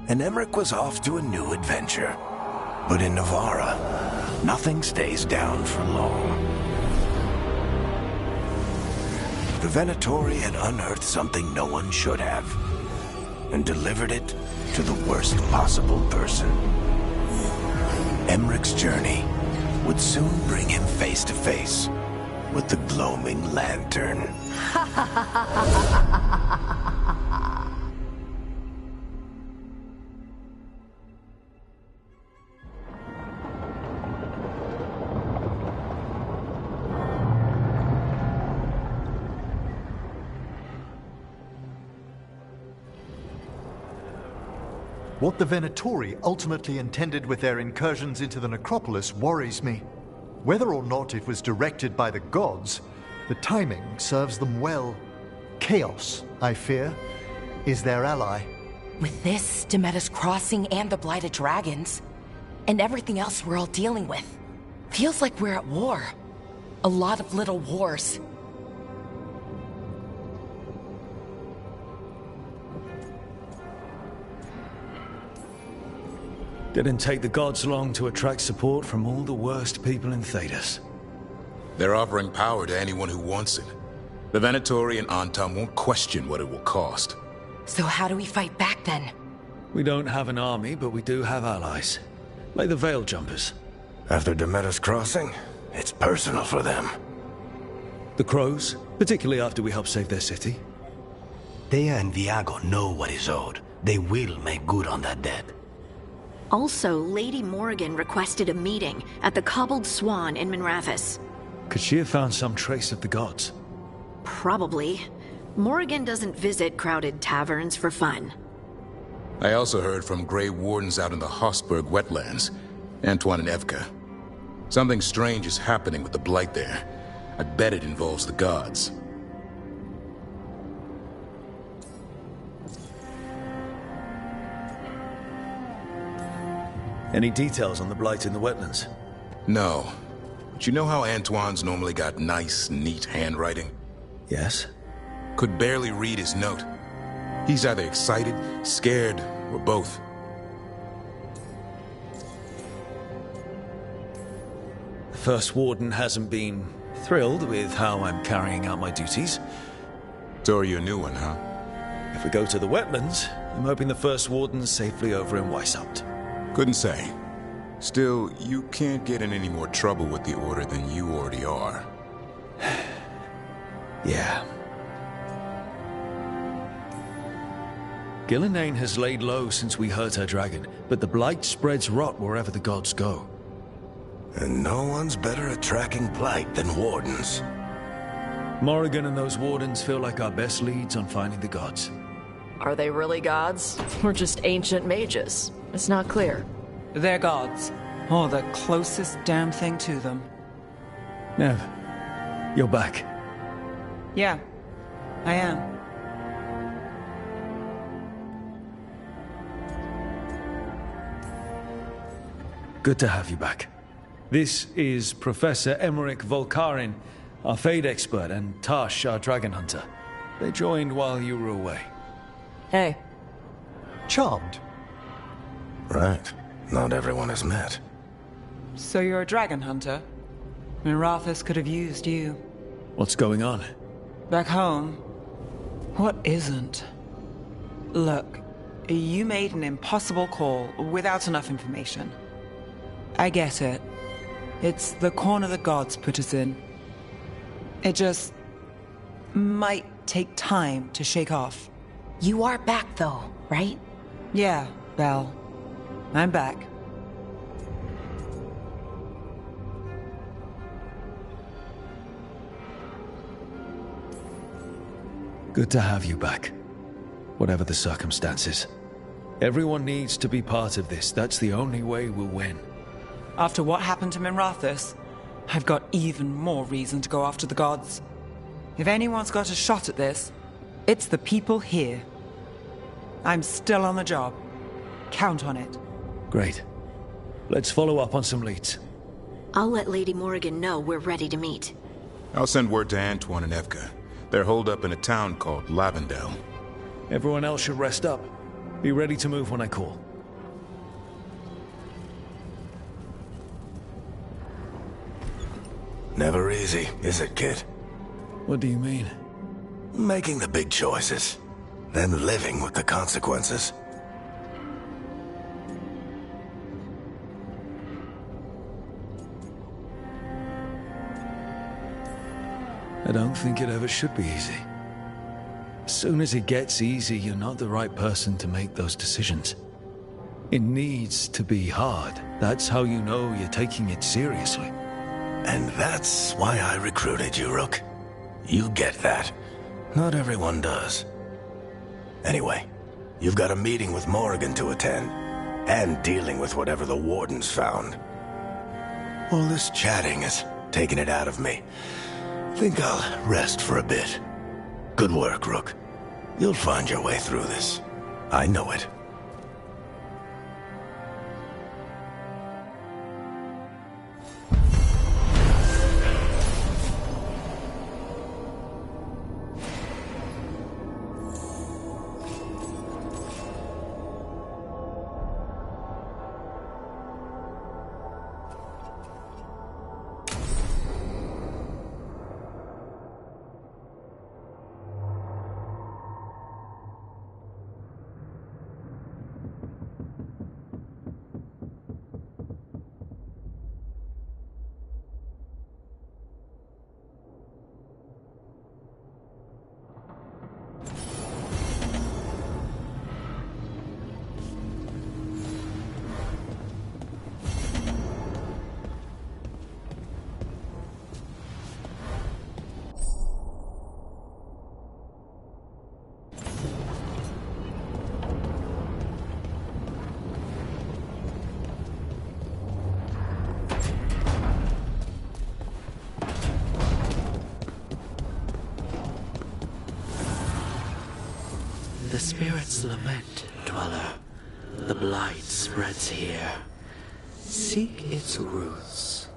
and Emmerich was off to a new adventure. But in Navarra, nothing stays down for long. The Venatori had unearthed something no one should have, and delivered it to the worst possible person. Emmerich's journey would soon bring him face to face with the Gloaming Lantern. What the Venatori ultimately intended with their incursions into the necropolis worries me. Whether or not it was directed by the gods, the timing serves them well. Chaos, I fear, is their ally. With this, Demeter's Crossing and the Blighted Dragons, and everything else we're all dealing with, feels like we're at war. A lot of little wars. Didn't take the gods long to attract support from all the worst people in Thedas. They're offering power to anyone who wants it. The Venatori and Antam won't question what it will cost. So how do we fight back then? We don't have an army, but we do have allies. Like the Veil Jumpers. After Demeter's Crossing, it's personal for them. The Crows, particularly after we helped save their city. Thea and Viago know what is owed. They will make good on that debt. Also, Lady Morrigan requested a meeting at the Cobbled Swan in Minrathous. Could she have found some trace of the gods? Probably. Morrigan doesn't visit crowded taverns for fun. I also heard from Grey Wardens out in the Hossberg wetlands, Antoine and Evka. Something strange is happening with the Blight there. I bet it involves the gods. Any details on the Blight in the wetlands? No. But you know how Antoine's normally got nice, neat handwriting? Yes. Could barely read his note. He's either excited, scared, or both. The First Warden hasn't been thrilled with how I'm carrying out my duties. So are you a new one, huh? If we go to the wetlands, I'm hoping the First Warden's safely over in Weishaupt. Couldn't say. Still, you can't get in any more trouble with the Order than you already are. Yeah. Gillenane has laid low since we hurt her dragon, but the Blight spreads rot wherever the gods go. And no one's better at tracking Blight than Wardens. Morrigan and those Wardens feel like our best leads on finding the gods. Are they really gods? Or just ancient mages? It's not clear. They're gods. Or the closest damn thing to them. Nev, you're back. Yeah, I am. Good to have you back. This is Professor Emmerich Volkarin, our Fade expert, and Tash, our dragon hunter. They joined while you were away. Hey. Charmed. Right. Not everyone has met. So you're a dragon hunter? Minrathous could have used you. What's going on? Back home, what isn't? Look, you made an impossible call without enough information. I get it. It's the corner the gods put us in. It just might take time to shake off. You are back though, right? Yeah, Belle. I'm back. Good to have you back. Whatever the circumstances. Everyone needs to be part of this. That's the only way we'll win. After what happened to Minrathous, I've got even more reason to go after the gods. If anyone's got a shot at this, it's the people here. I'm still on the job. Count on it. Great. Let's follow up on some leads. I'll let Lady Morrigan know we're ready to meet. I'll send word to Antoine and Evka. They're holed up in a town called Lavendel. Everyone else should rest up. Be ready to move when I call. Never easy, is it, kid? What do you mean? Making the big choices, then living with the consequences. I don't think it ever should be easy. As soon as it gets easy, you're not the right person to make those decisions. It needs to be hard. That's how you know you're taking it seriously. And that's why I recruited you, Rook. You get that. Not everyone does. Anyway, you've got a meeting with Morrigan to attend, and dealing with whatever the Wardens found. All this chatting is taking it out of me. Think I'll rest for a bit. Good work, Rook. You'll find your way through this. I know it. The spirits lament, Dweller. The blight spreads here. Seek its roots.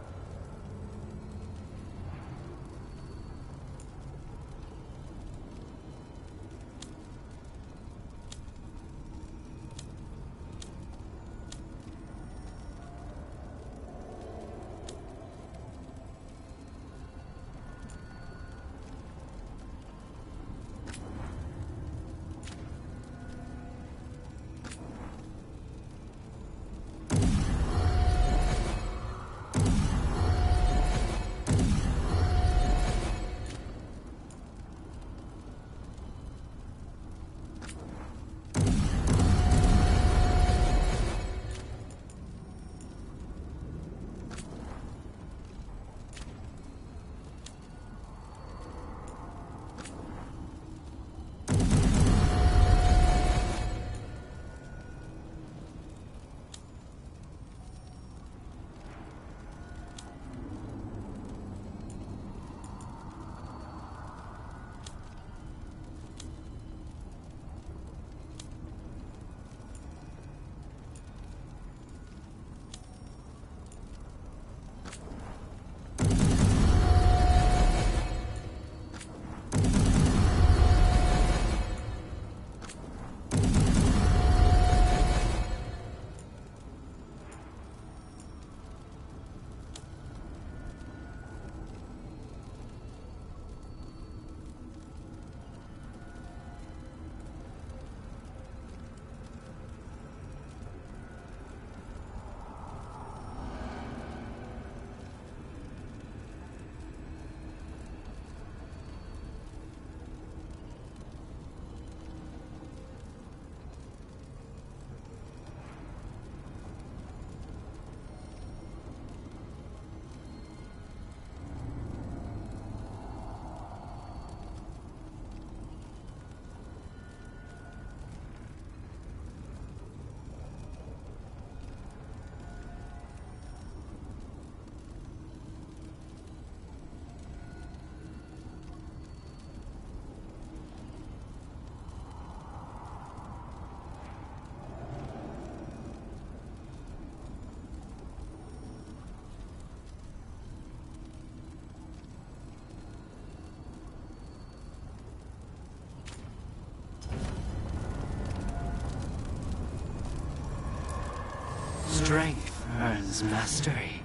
Strength earns mastery.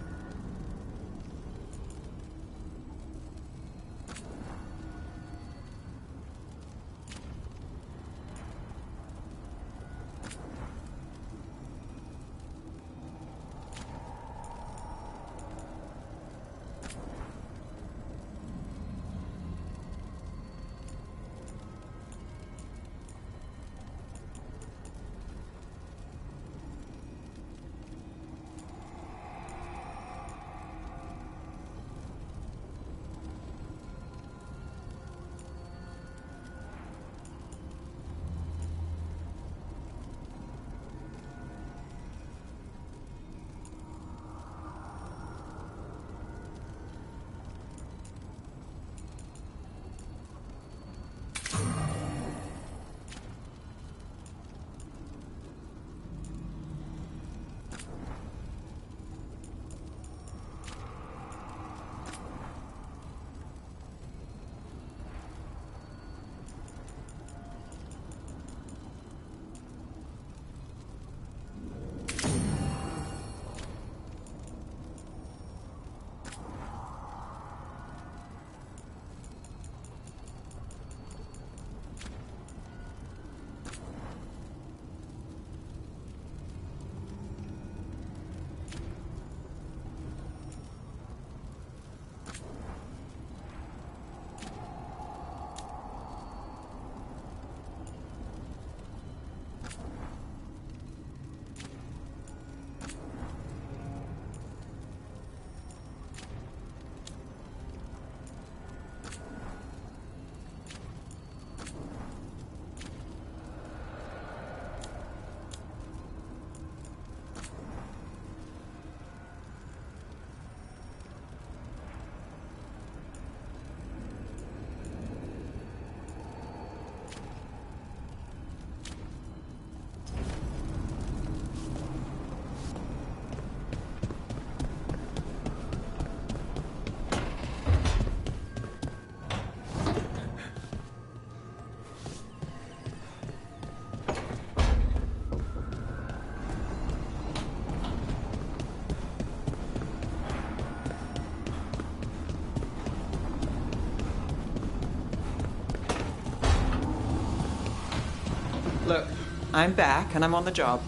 Look, I'm back and I'm on the job.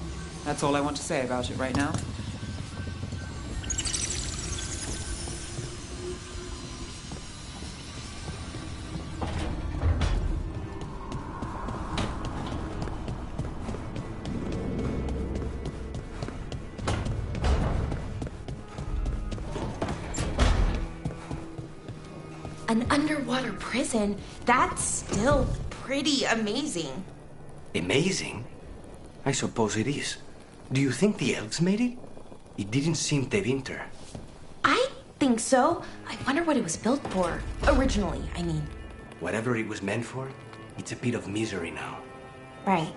That's all I want to say about it right now. An underwater prison? That's still pretty amazing. Amazing? I suppose it is. Do you think the elves made it? It didn't seem Tevinter. I think so. I wonder what it was built for. Originally, I mean. Whatever it was meant for, it's a pit of misery now. Right.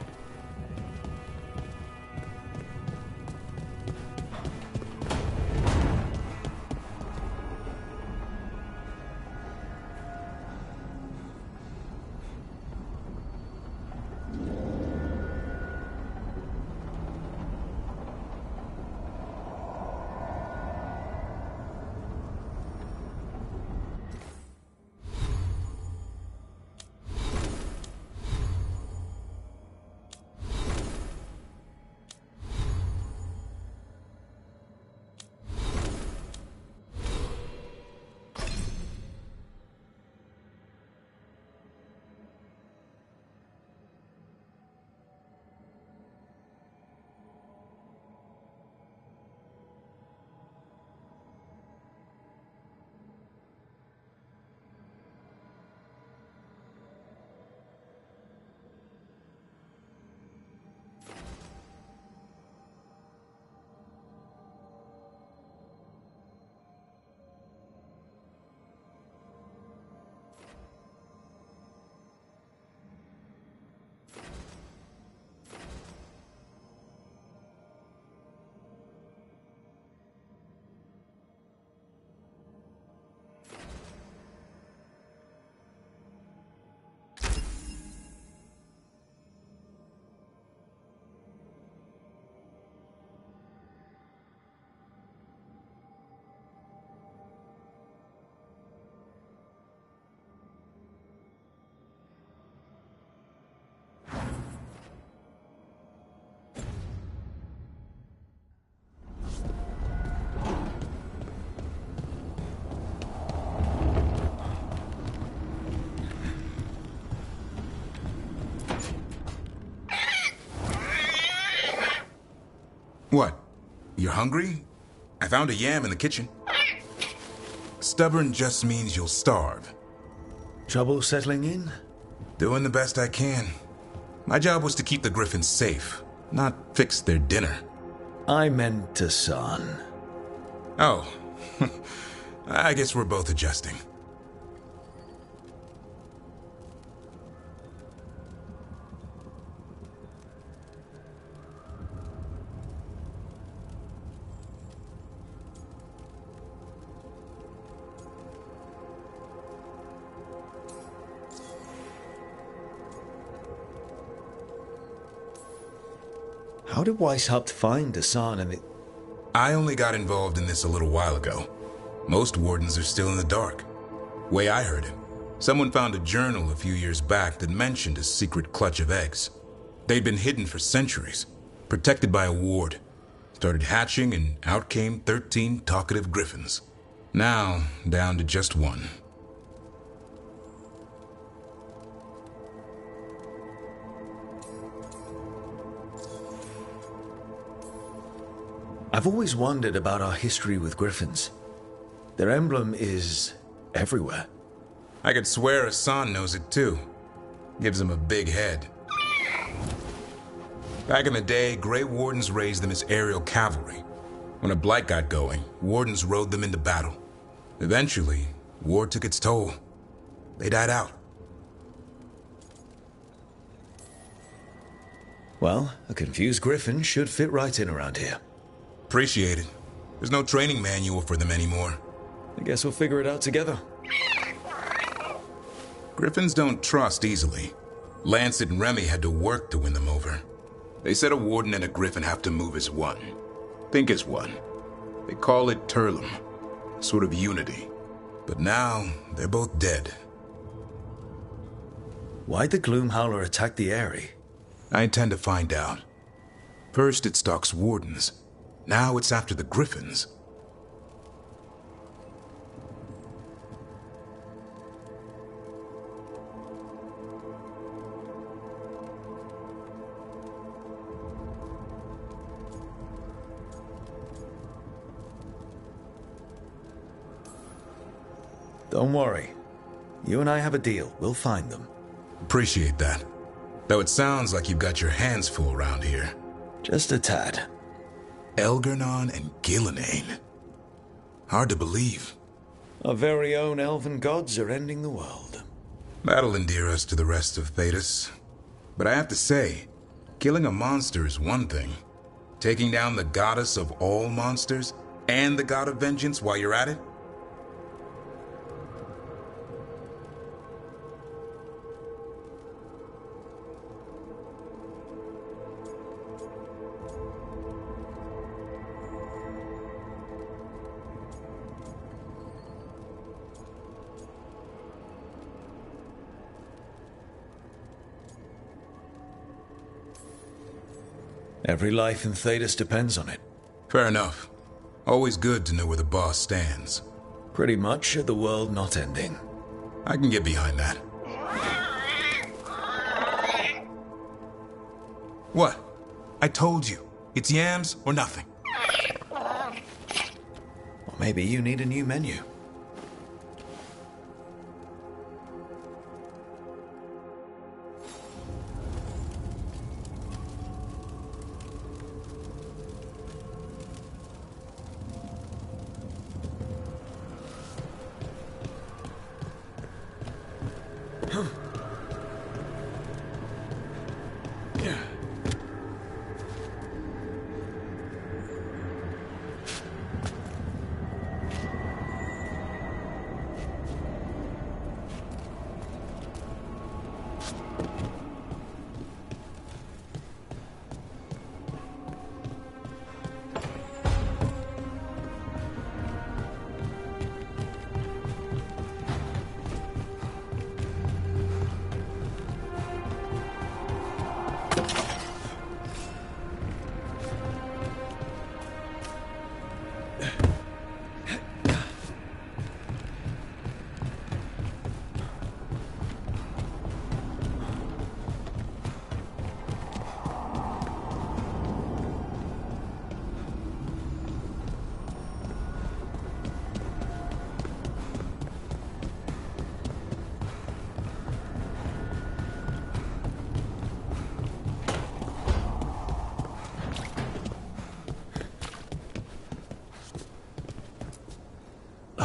What? You're hungry? I found a yam in the kitchen. Stubborn just means you'll starve. Trouble settling in? Doing the best I can. My job was to keep the Griffins safe, not fix their dinner. I meant Hassan. Oh. I guess we're both adjusting. How did Weishaupt find Hassan and it? I only got involved in this a little while ago. Most wardens are still in the dark. Way I heard it, someone found a journal a few years back that mentioned a secret clutch of eggs. They'd been hidden for centuries, protected by a ward. Started hatching and out came 13 talkative griffins. Now, down to just one. I've always wondered about our history with griffins. Their emblem is everywhere. I could swear Hassan knows it too. Gives him a big head. Back in the day, Grey Wardens raised them as aerial cavalry. When a blight got going, Wardens rode them into battle. Eventually, war took its toll. They died out. Well, a confused griffin should fit right in around here. Appreciate it. There's no training manual for them anymore. I guess we'll figure it out together. Griffins don't trust easily. Lancet and Remy had to work to win them over. They said a warden and a griffin have to move as one. Think as one. They call it Turlum. Sort of unity. But now, they're both dead. Why'd the Gloomhowler attack the Eyrie? I intend to find out. First it stalks wardens. Now it's after the griffins. Don't worry. You and I have a deal. We'll find them. Appreciate that. Though it sounds like you've got your hands full around here. Just a tad. Elgernon and Gillenane. Hard to believe. Our very own elven gods are ending the world. That'll endear us to the rest of Thedas. But I have to say, killing a monster is one thing. Taking down the goddess of all monsters and the god of vengeance while you're at it? Every life in Thedas depends on it. Fair enough. Always good to know where the boss stands. Pretty much at the world not ending. I can get behind that. What? I told you. It's yams or nothing. Or maybe you need a new menu.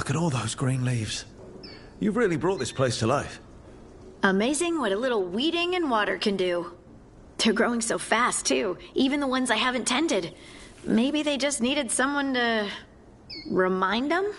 Look at all those green leaves. You've really brought this place to life. Amazing what a little weeding and water can do. They're growing so fast, too. Even the ones I haven't tended. Maybe they just needed someone to remind them?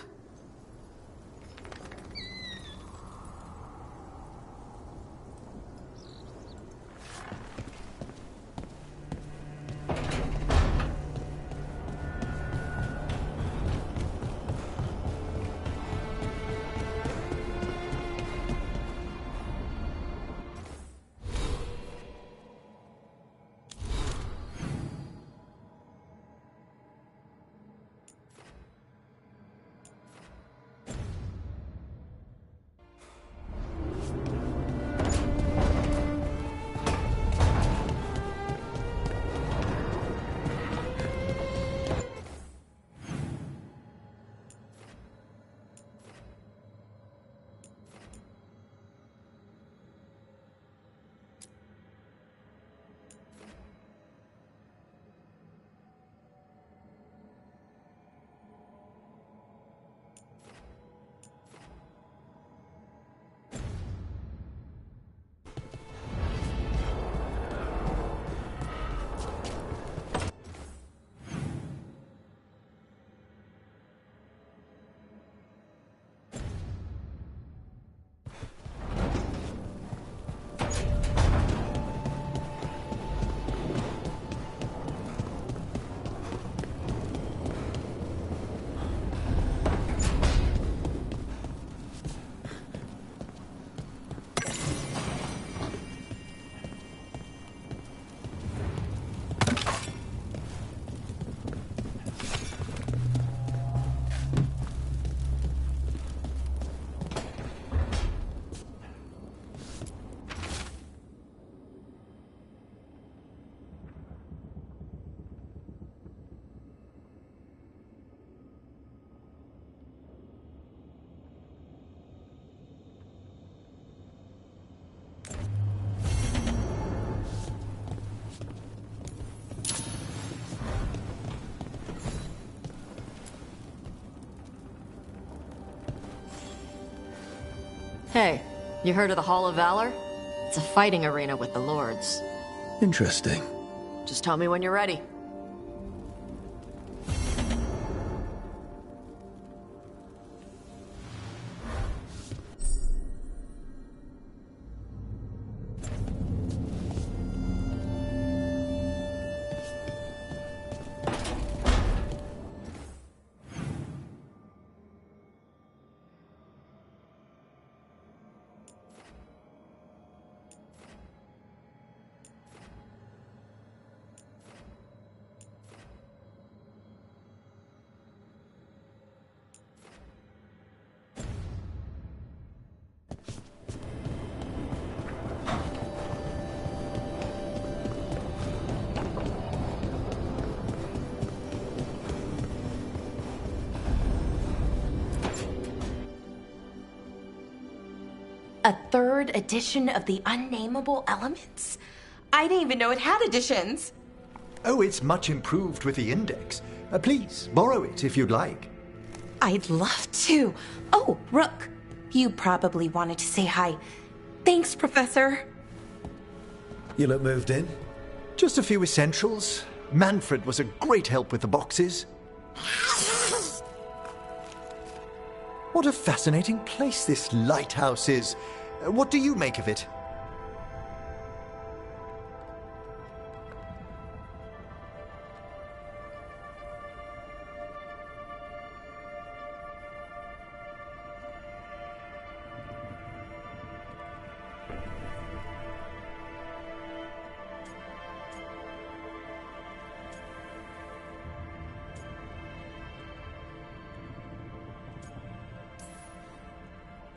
Hey, you heard of the Hall of Valor? It's a fighting arena with the Lords. Interesting. Just tell me when you're ready. A third edition of the Unnameable Elements? I didn't even know it had editions. Oh, it's much improved with the index. Please, borrow it if you'd like. I'd love to. Oh, Rook, you probably wanted to say hi. Thanks, Professor. You look moved in? Just a few essentials. Manfred was a great help with the boxes. What a fascinating place this lighthouse is. What do you make of it?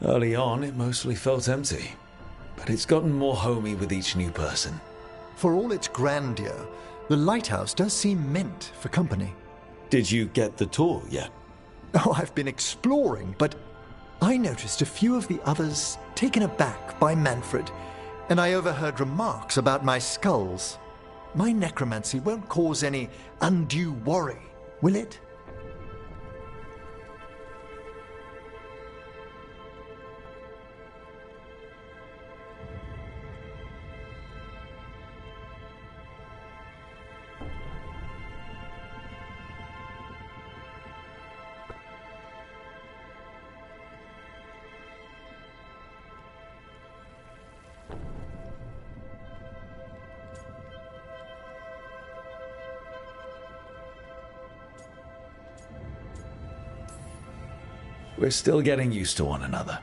Early on, it mostly felt empty, but it's gotten more homey with each new person. For all its grandeur, the lighthouse does seem meant for company. Did you get the tour yet? Oh, I've been exploring, but I noticed a few of the others taken aback by Manfred, and I overheard remarks about my skulls. My necromancy won't cause any undue worry, will it? We're still getting used to one another.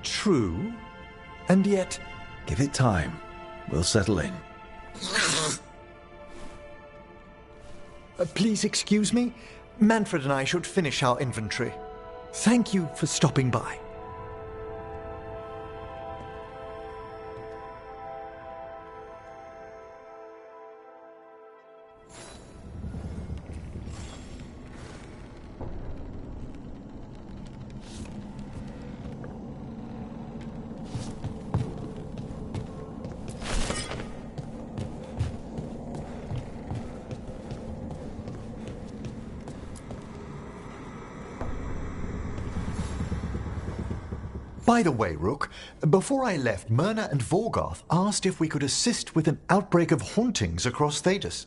True. And yet... Give it time. We'll settle in. Please excuse me. Manfred and I should finish our inventory. Thank you for stopping by. By the way, Rook, before I left, Myrna and Vorgarth asked if we could assist with an outbreak of hauntings across Thedas.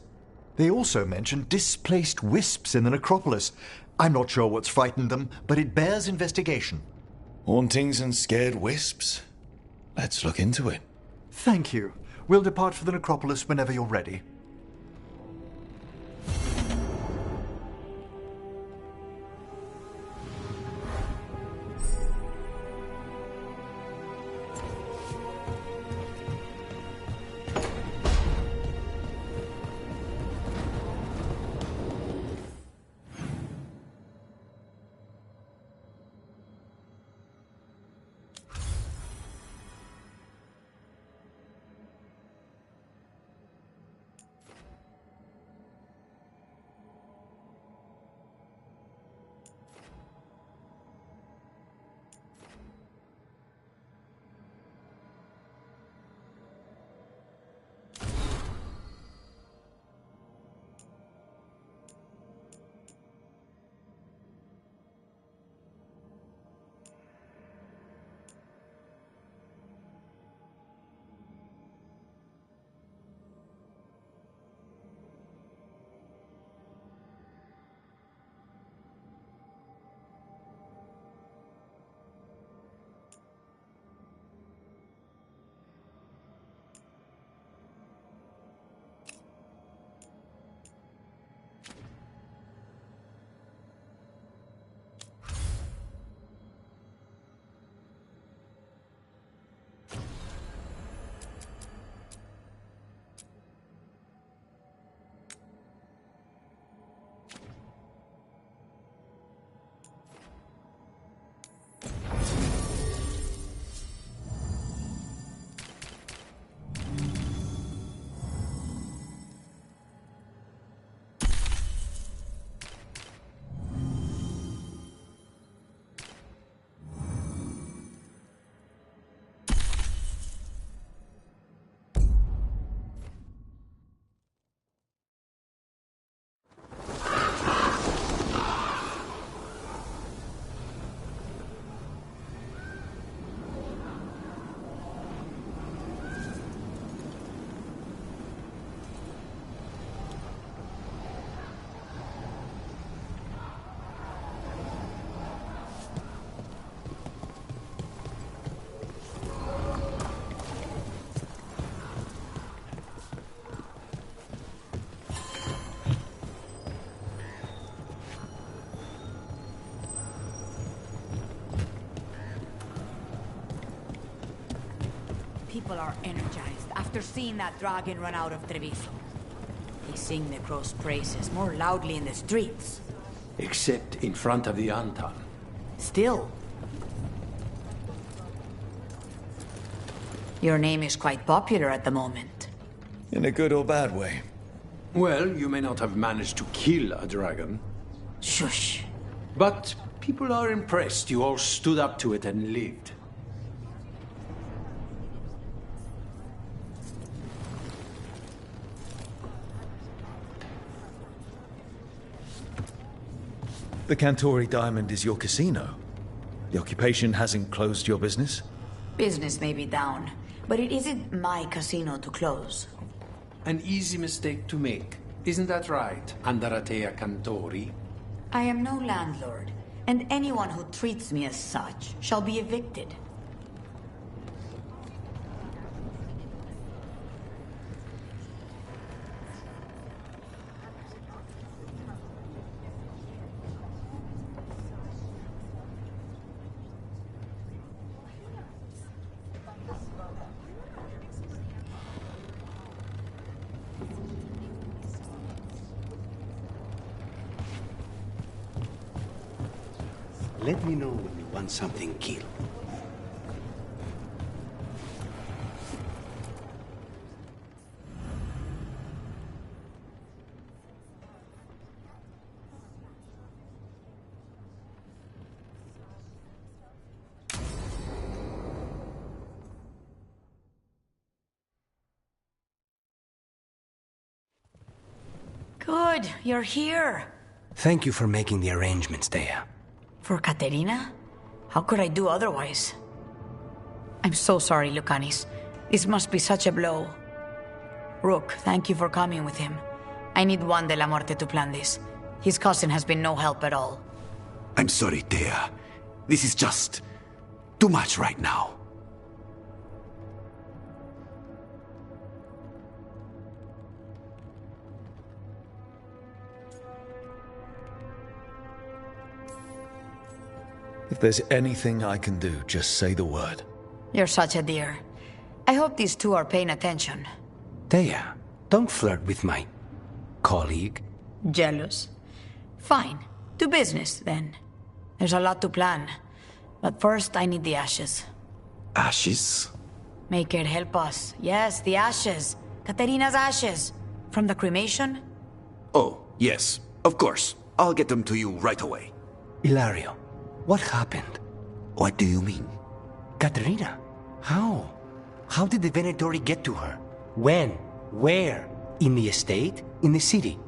They also mentioned displaced wisps in the necropolis. I'm not sure what's frightened them, but it bears investigation. Hauntings and scared wisps? Let's look into it. Thank you. We'll depart for the necropolis whenever you're ready. People are energized after seeing that dragon run out of Treviso. They sing Necros' praises more loudly in the streets. Except in front of the Anton. Still. Your name is quite popular at the moment. In a good or bad way? Well, you may not have managed to kill a dragon. Shush. But people are impressed you all stood up to it and lived. The Cantori Diamond is your casino. The occupation hasn't closed your business? Business may be down, but it isn't my casino to close. An easy mistake to make. Isn't that right, Andaratea Cantori? I am no landlord, and anyone who treats me as such shall be evicted. Let me know when you want something killed. Good, you're here. Thank you for making the arrangements, Thea. For Katerina? How could I do otherwise? I'm so sorry, Lucanis. This must be such a blow. Rook, thank you for coming with him. I need Juan de la Muerte to plan this. His cousin has been no help at all. I'm sorry, Thea. This is just too much right now. If there's anything I can do, just say the word. You're such a dear. I hope these two are paying attention. Thea, don't flirt with my colleague. Jealous? Fine. To business, then. There's a lot to plan. But first, I need the ashes. Ashes? Make it help us. Yes, the ashes. Katerina's ashes. From the cremation? Oh, yes. Of course. I'll get them to you right away. Hilario, what happened? What do you mean? Katerina, how? How did the Venatori get to her? When? Where? In the estate? In the city?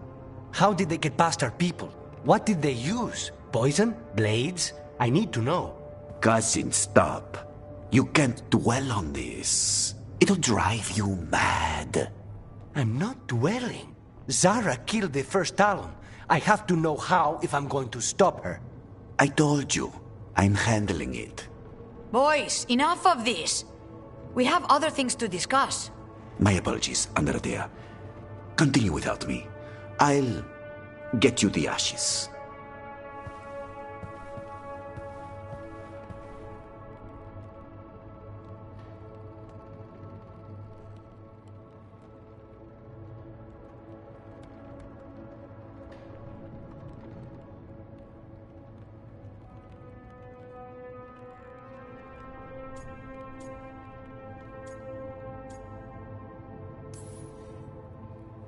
How did they get past our people? What did they use? Poison? Blades? I need to know. Cousin, stop. You can't dwell on this. It'll drive you mad. I'm not dwelling. Zara killed the first Talon. I have to know how if I'm going to stop her. I told you. I'm handling it. Boys, enough of this. We have other things to discuss. My apologies, Andradea. Continue without me. I'll get you the ashes.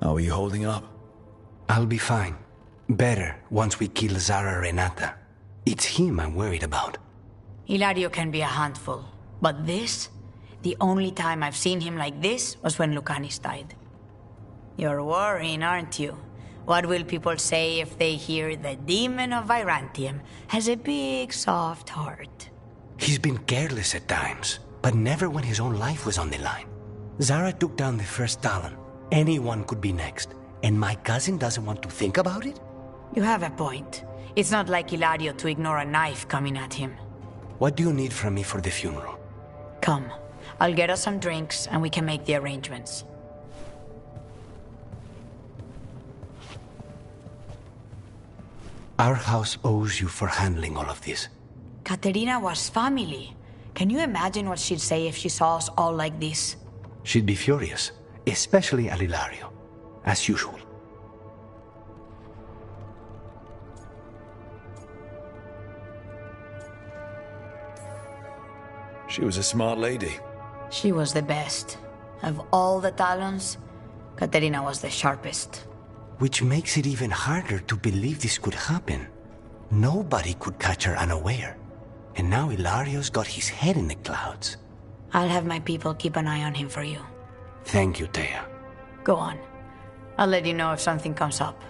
Are you holding up? I'll be fine. Better once we kill Zara Renata. It's him I'm worried about. Hilario can be a handful. But this? The only time I've seen him like this was when Lucanis died. You're worrying, aren't you? What will people say if they hear the demon of Virantium has a big, soft heart? He's been careless at times, but never when his own life was on the line. Zara took down the first Talon. Anyone could be next, and my cousin doesn't want to think about it? You have a point. It's not like Hilario to ignore a knife coming at him. What do you need from me for the funeral? Come. I'll get us some drinks, and we can make the arrangements. Our house owes you for handling all of this. Katerina was family. Can you imagine what she'd say if she saw us all like this? She'd be furious. Especially at Hilario, as usual. She was a smart lady. She was the best. Of all the Talons, Katerina was the sharpest. Which makes it even harder to believe this could happen. Nobody could catch her unaware. And now Hilario's got his head in the clouds. I'll have my people keep an eye on him for you. Thank you, Thea. Go on. I'll let you know if something comes up.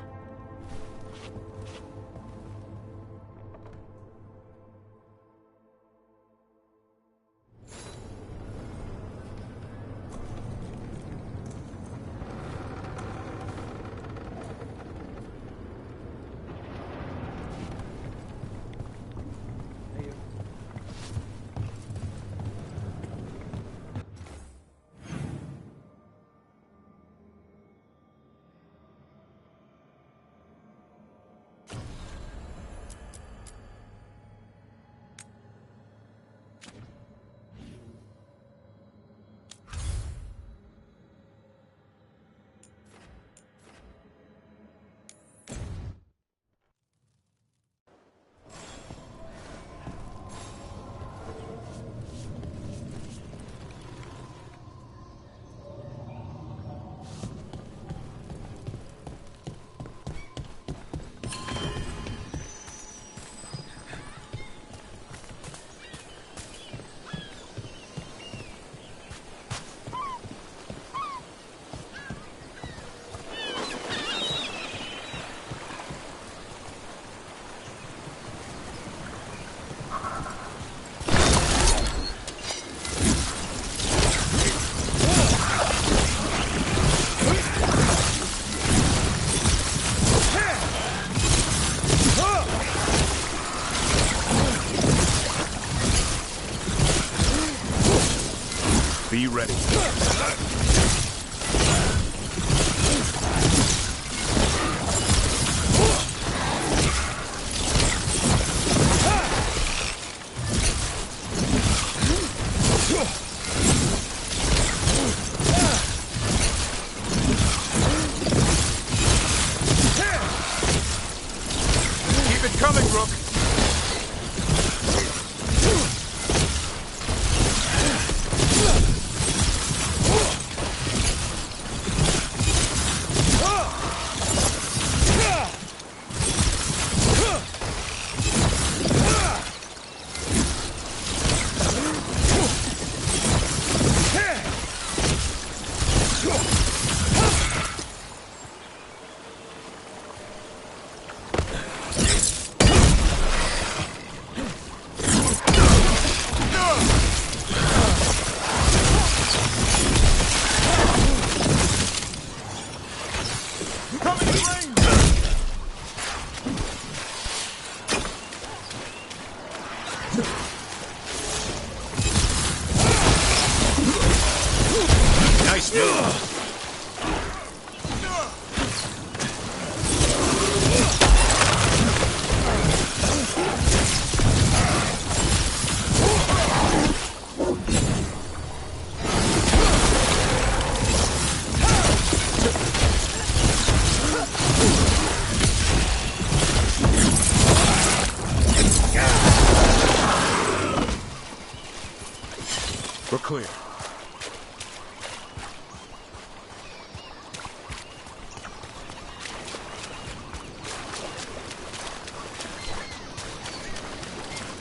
We're clear.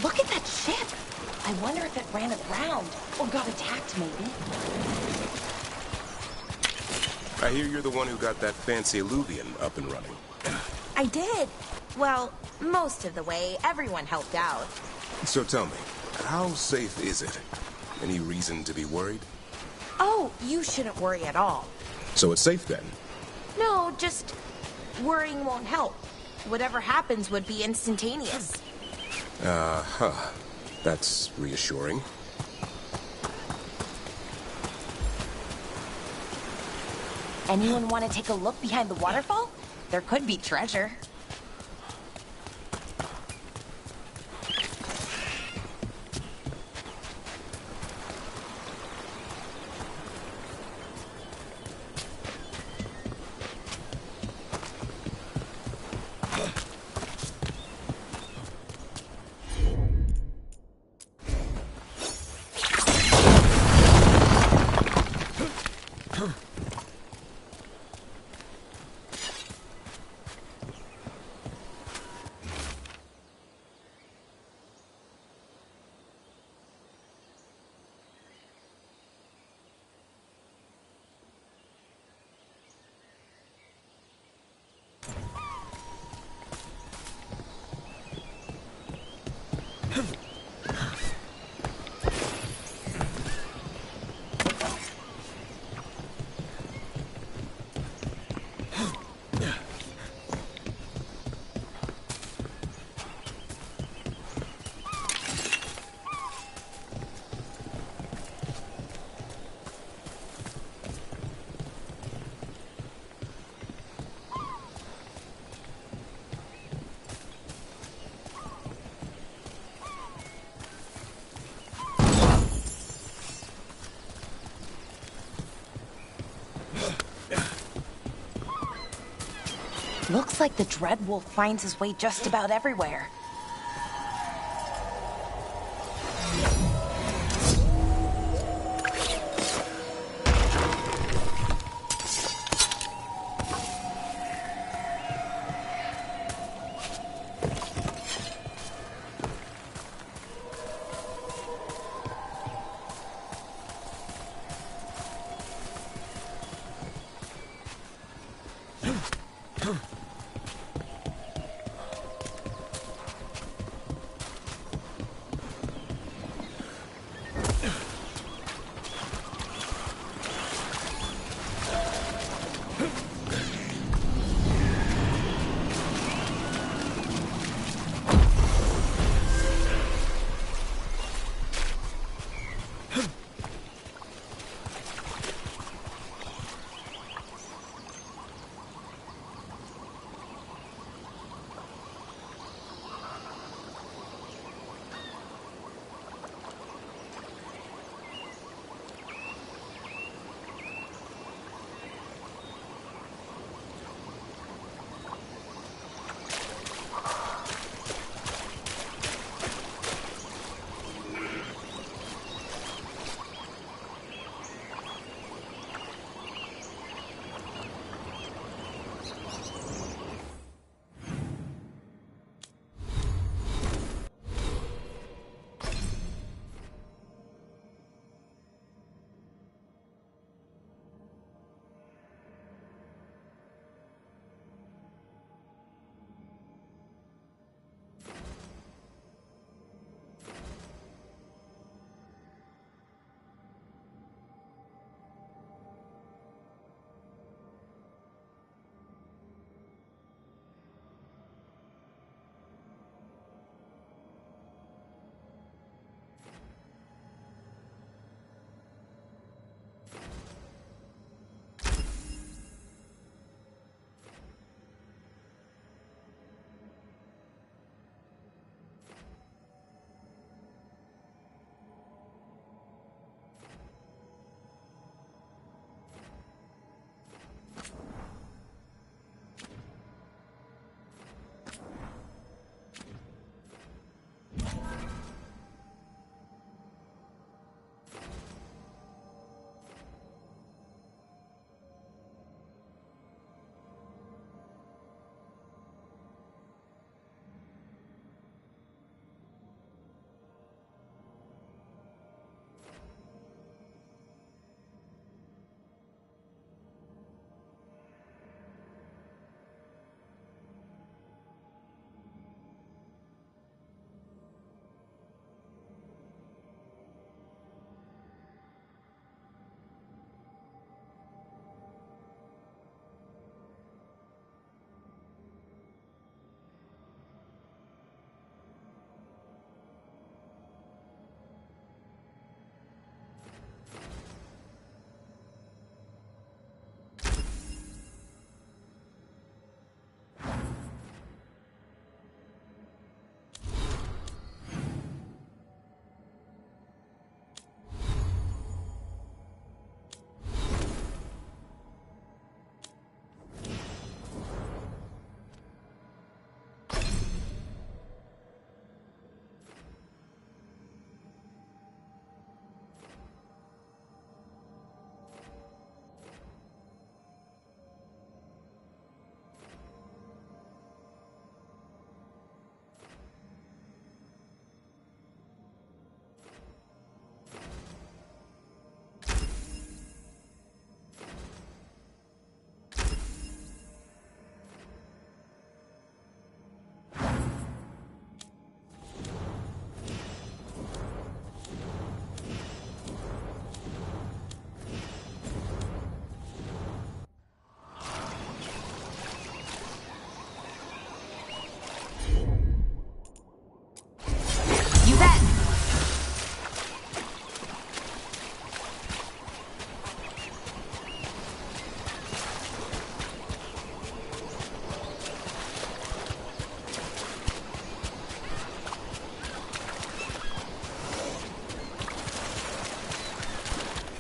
Look at that ship! I wonder if it ran aground, or got attacked, maybe. I hear you're the one who got that fancy Illuvian up and running. I did. Well, most of the way. Everyone helped out. So tell me, how safe is it? Any reason to be worried? Oh, you shouldn't worry at all. So it's safe then? No, just worrying won't help. Whatever happens would be instantaneous. Uh-huh. That's reassuring. Anyone want to take a look behind the waterfall? There could be treasure. Looks like the Dreadwolf finds his way just about everywhere.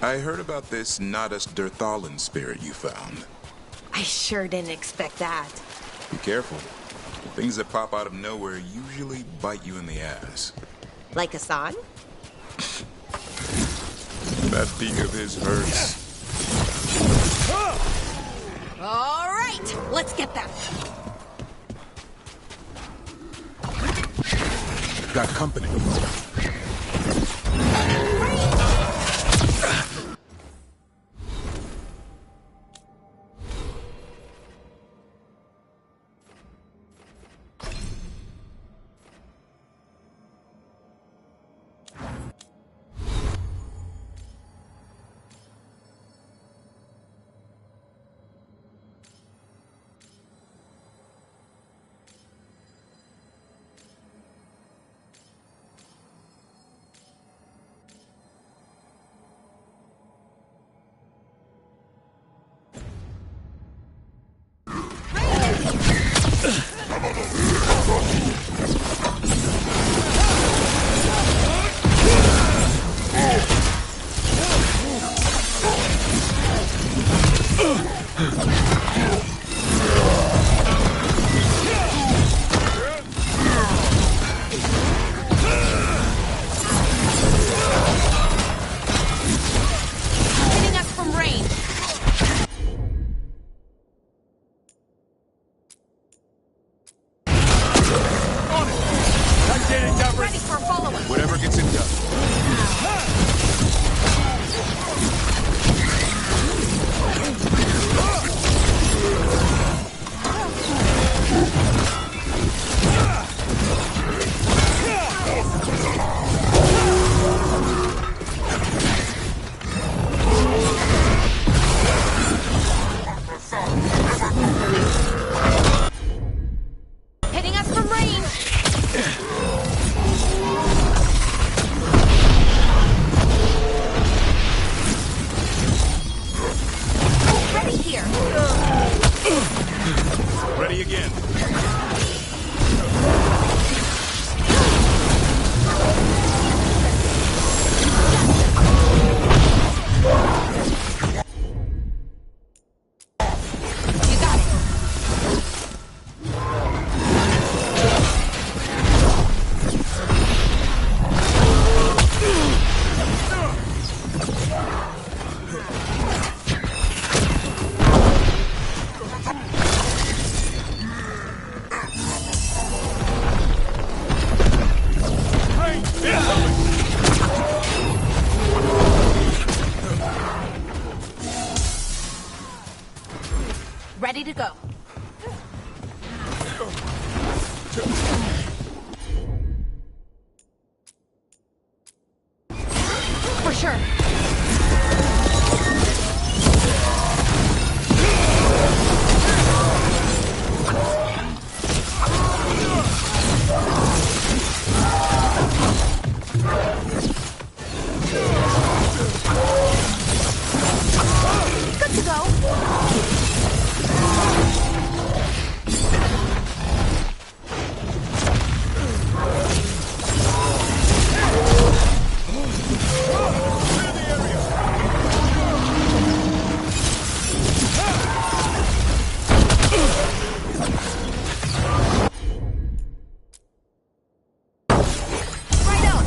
I heard about this Nadas Durthalan spirit you found. I sure didn't expect that. Be careful. Things that pop out of nowhere usually bite you in the ass. Like Hassan? That beak of his hurts. All right, let's get them. Got company. Hitting us from range. Ready for follow-up. Whatever gets it done. Hitting us from range. Ready here. Ready again. You got it. Ready to go. For sure. Good to go. Right on.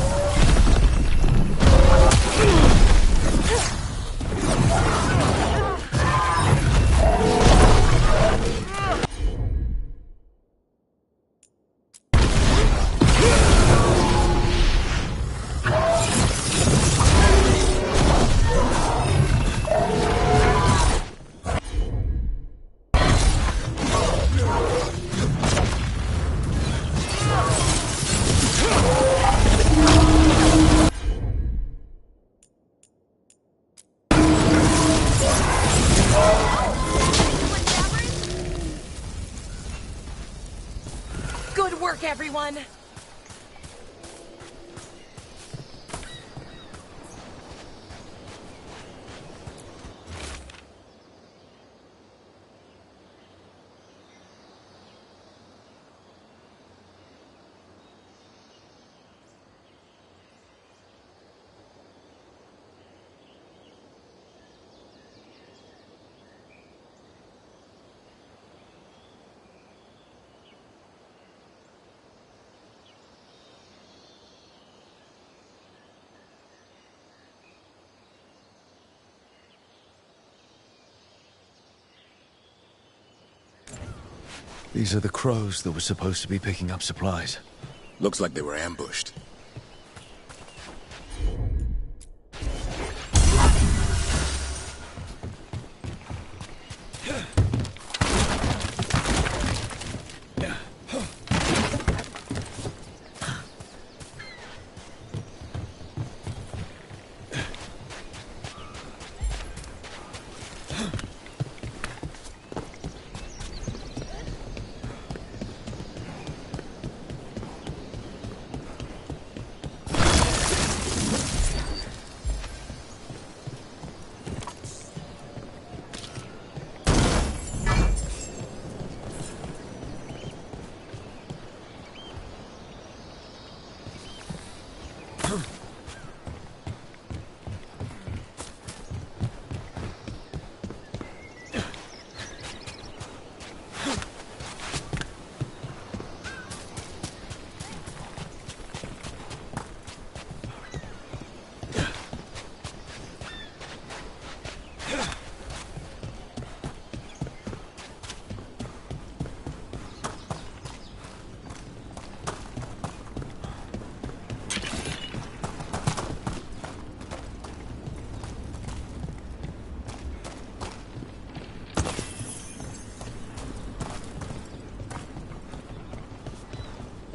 Good work, everyone. These are the crows that were supposed to be picking up supplies. Looks like they were ambushed.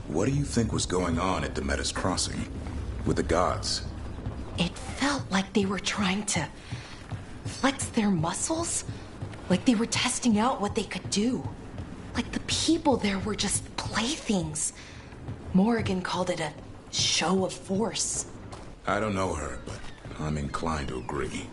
What do you think was going on at Demeter's Crossing? With the gods? It felt like they were trying to flex their muscles. Like they were testing out what they could do. Like the people there were just playthings. Morrigan called it a show of force. I don't know her, but I'm inclined to agree.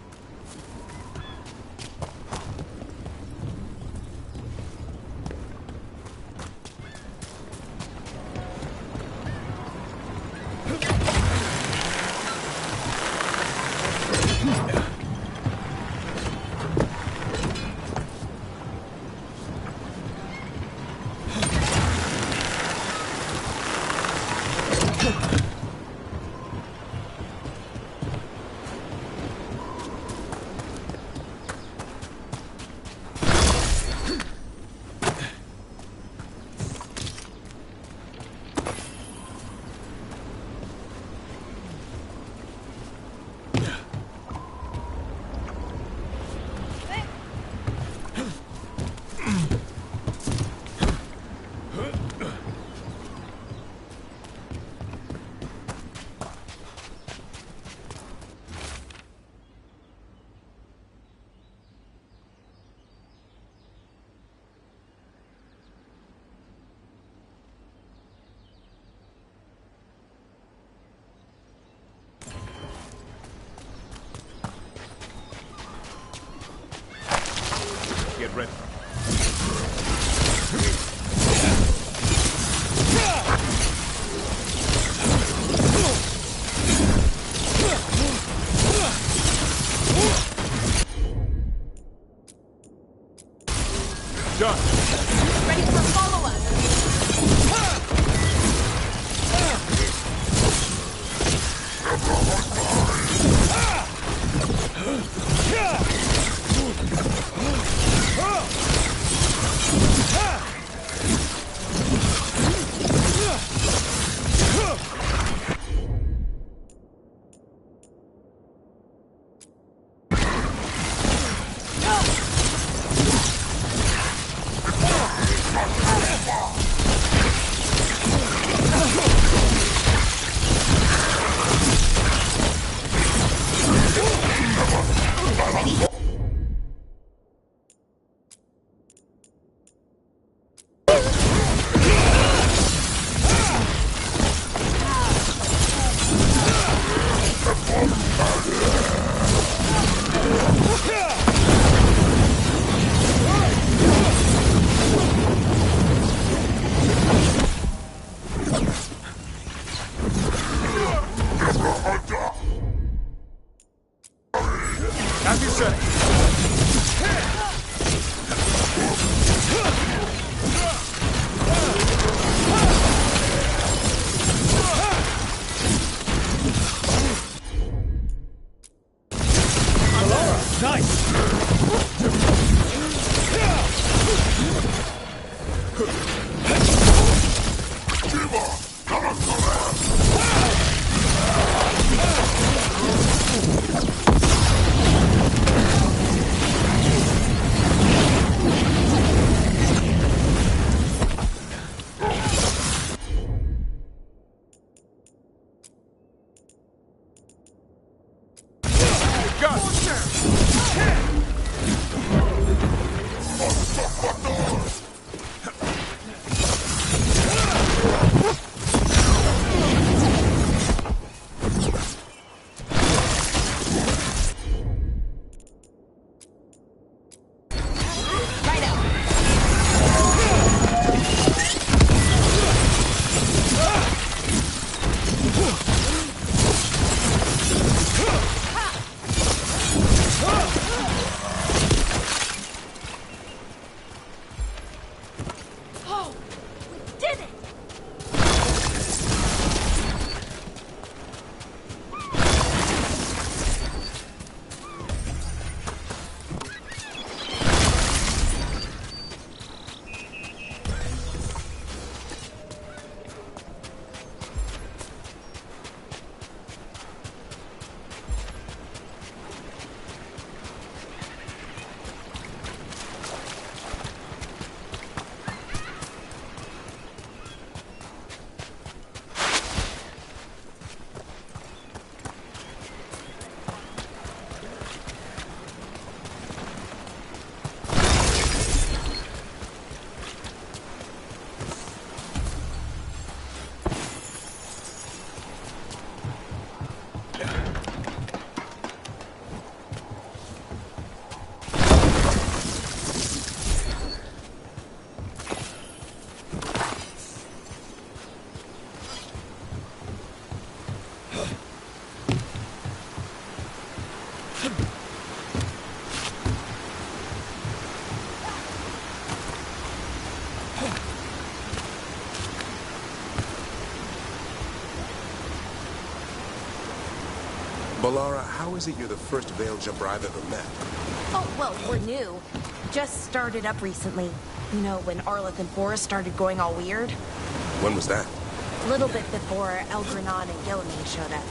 Get ready. Done. Ready for follow-up. Oh, we did it! Balara, how is it you're the first Veil Jumper I've ever met? Oh, well, we're new. Just started up recently. You know, when Arleth and Boris started going all weird. When was that? A little bit before Elgranon and Gilliman showed up.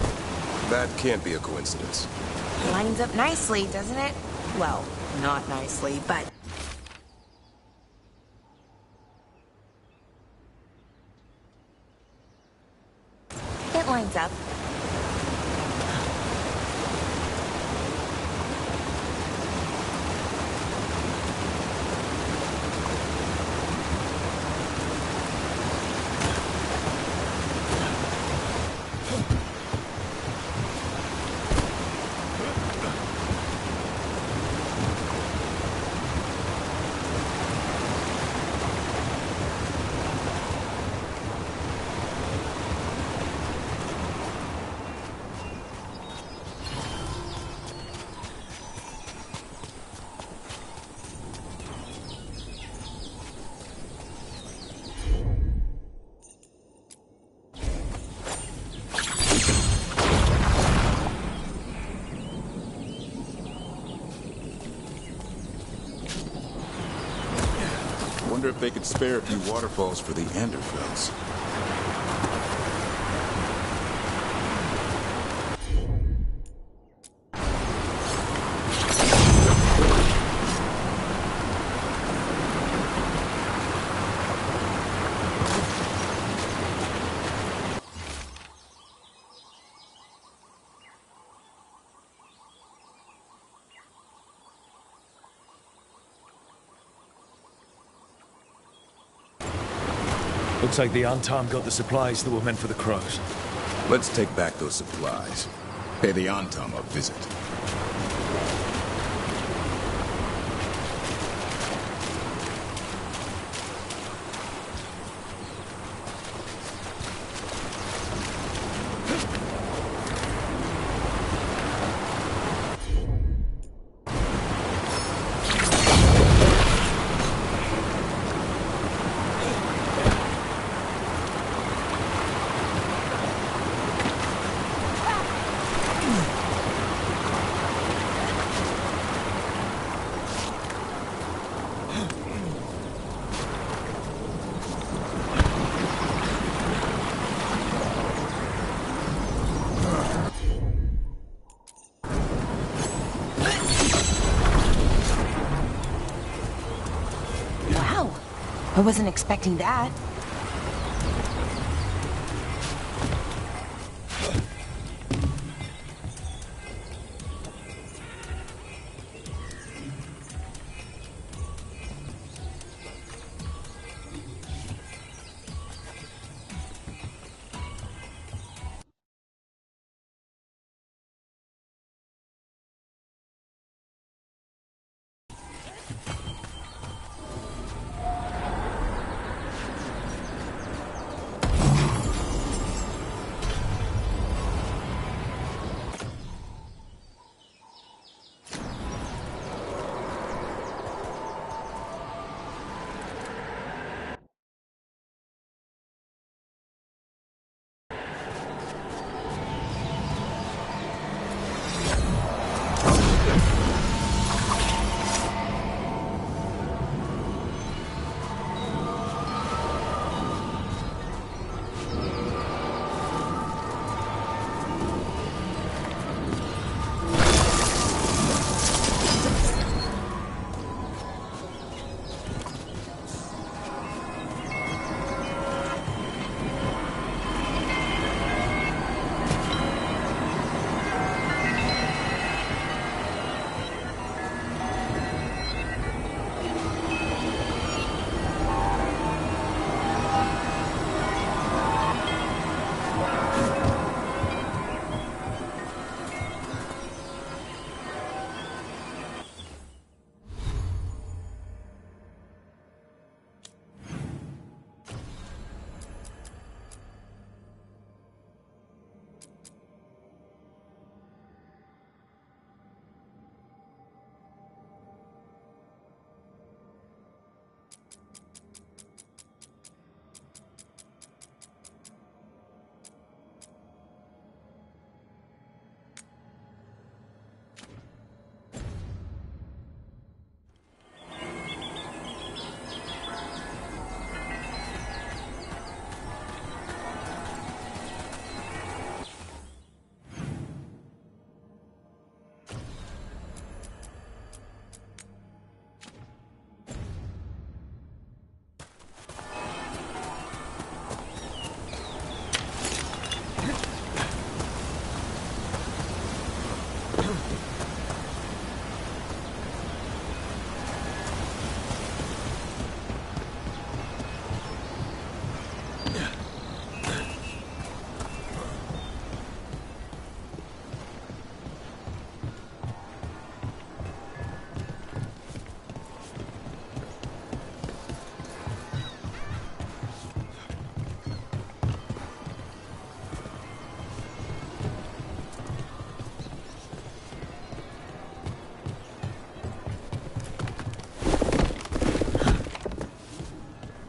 That can't be a coincidence. Lines up nicely, doesn't it? Well, not nicely, but... it lines up. Wonder if they could spare a few waterfalls for the Anderfells. Looks like the Antam got the supplies that were meant for the crows. Let's take back those supplies. Pay the Antam a visit. I wasn't expecting that.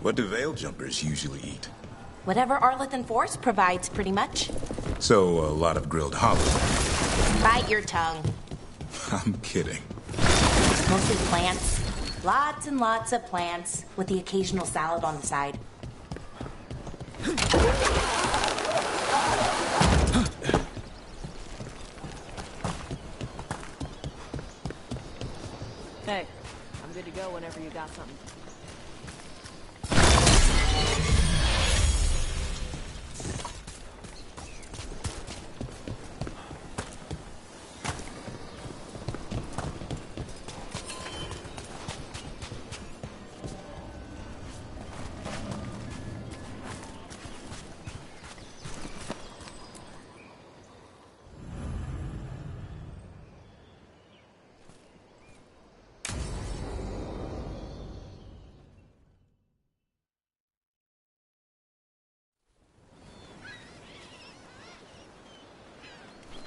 What do Veil Jumpers usually eat? Whatever Arleth Force provides, pretty much. So, a lot of grilled hollow. Bite your tongue. I'm kidding. Mostly plants. Lots and lots of plants, with the occasional salad on the side. Hey, I'm good to go whenever you got something.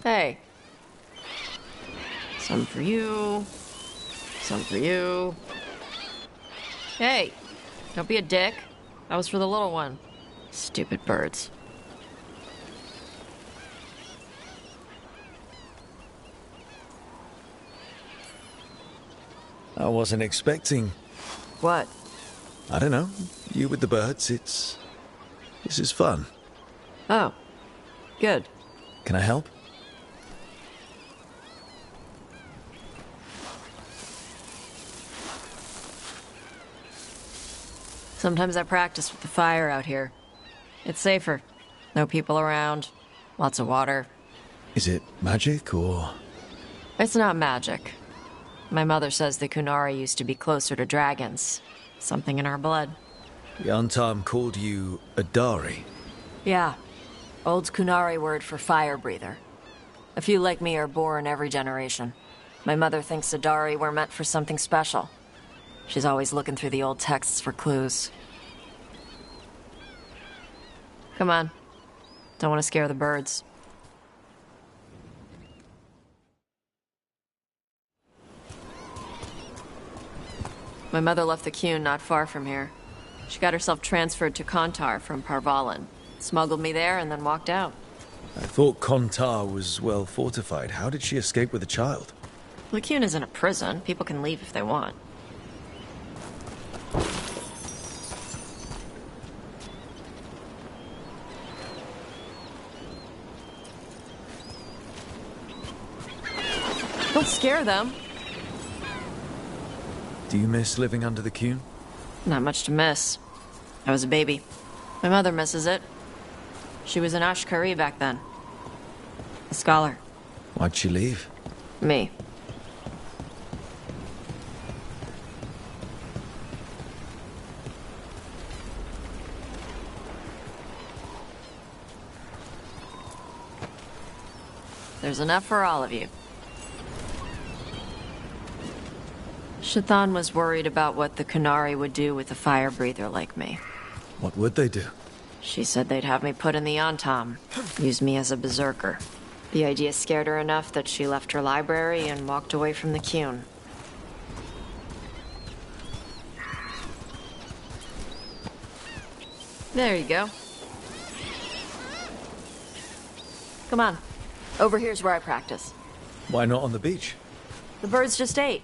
Hey. Some for you. Some for you. Hey, don't be a dick. That was for the little one. Stupid birds. I wasn't expecting... What? I don't know. You with the birds, This is fun. Oh. Good. Can I help? Sometimes I practice with the fire out here. It's safer. No people around. Lots of water. Is it magic, or...? It's not magic. My mother says the Kunari used to be closer to dragons. Something in our blood. Yantam called you Adari. Yeah. Old Kunari word for fire breather. A few like me are born every generation. My mother thinks Adari were meant for something special. She's always looking through the old texts for clues. Come on. Don't want to scare the birds. My mother left the Qun not far from here. She got herself transferred to Kontar from Parvalan. Smuggled me there and then walked out. I thought Kontar was well fortified. How did she escape with a child? The Qun isn't a prison. People can leave if they want. Don't scare them. Do you miss living under the Qun? Not much to miss. I was a baby. My mother misses it. She was an Ashkari back then. A scholar. Why'd she leave? Me. There's enough for all of you. Shathan was worried about what the Kunari would do with a fire breather like me. What would they do? She said they'd have me put in the Yantam, use me as a berserker. The idea scared her enough that she left her library and walked away from the Qun. There you go. Come on. Over here's where I practice. Why not on the beach? The birds just ate.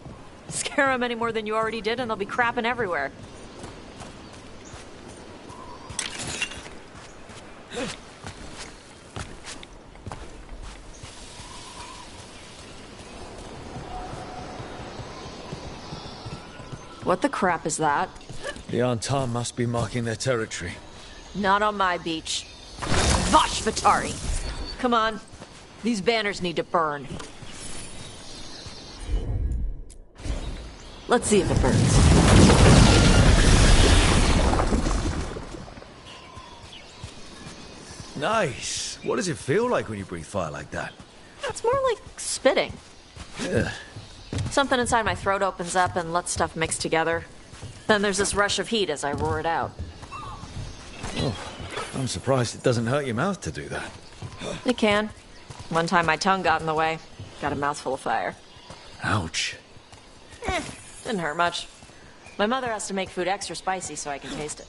Scare them any more than you already did and they'll be crapping everywhere. What the crap is that? The Yantam must be marking their territory. Not on my beach. Vosh Vatari! Come on. These banners need to burn. Let's see if it burns. Nice. What does it feel like when you breathe fire like that? It's more like spitting. Ugh. Something inside my throat opens up and lets stuff mix together. Then there's this rush of heat as I roar it out. Oh, I'm surprised it doesn't hurt your mouth to do that. It can. One time my tongue got in the way. Got a mouthful of fire. Ouch. Didn't hurt much. My mother has to make food extra spicy so I can taste it.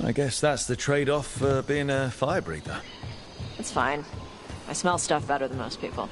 I guess that's the trade-off for being a fire breather. It's fine. I smell stuff better than most people.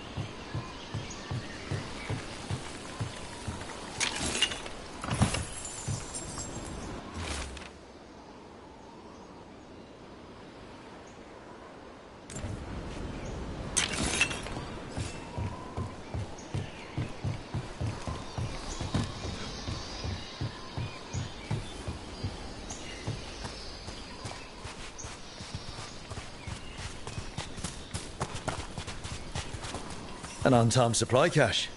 An untimed supply cache.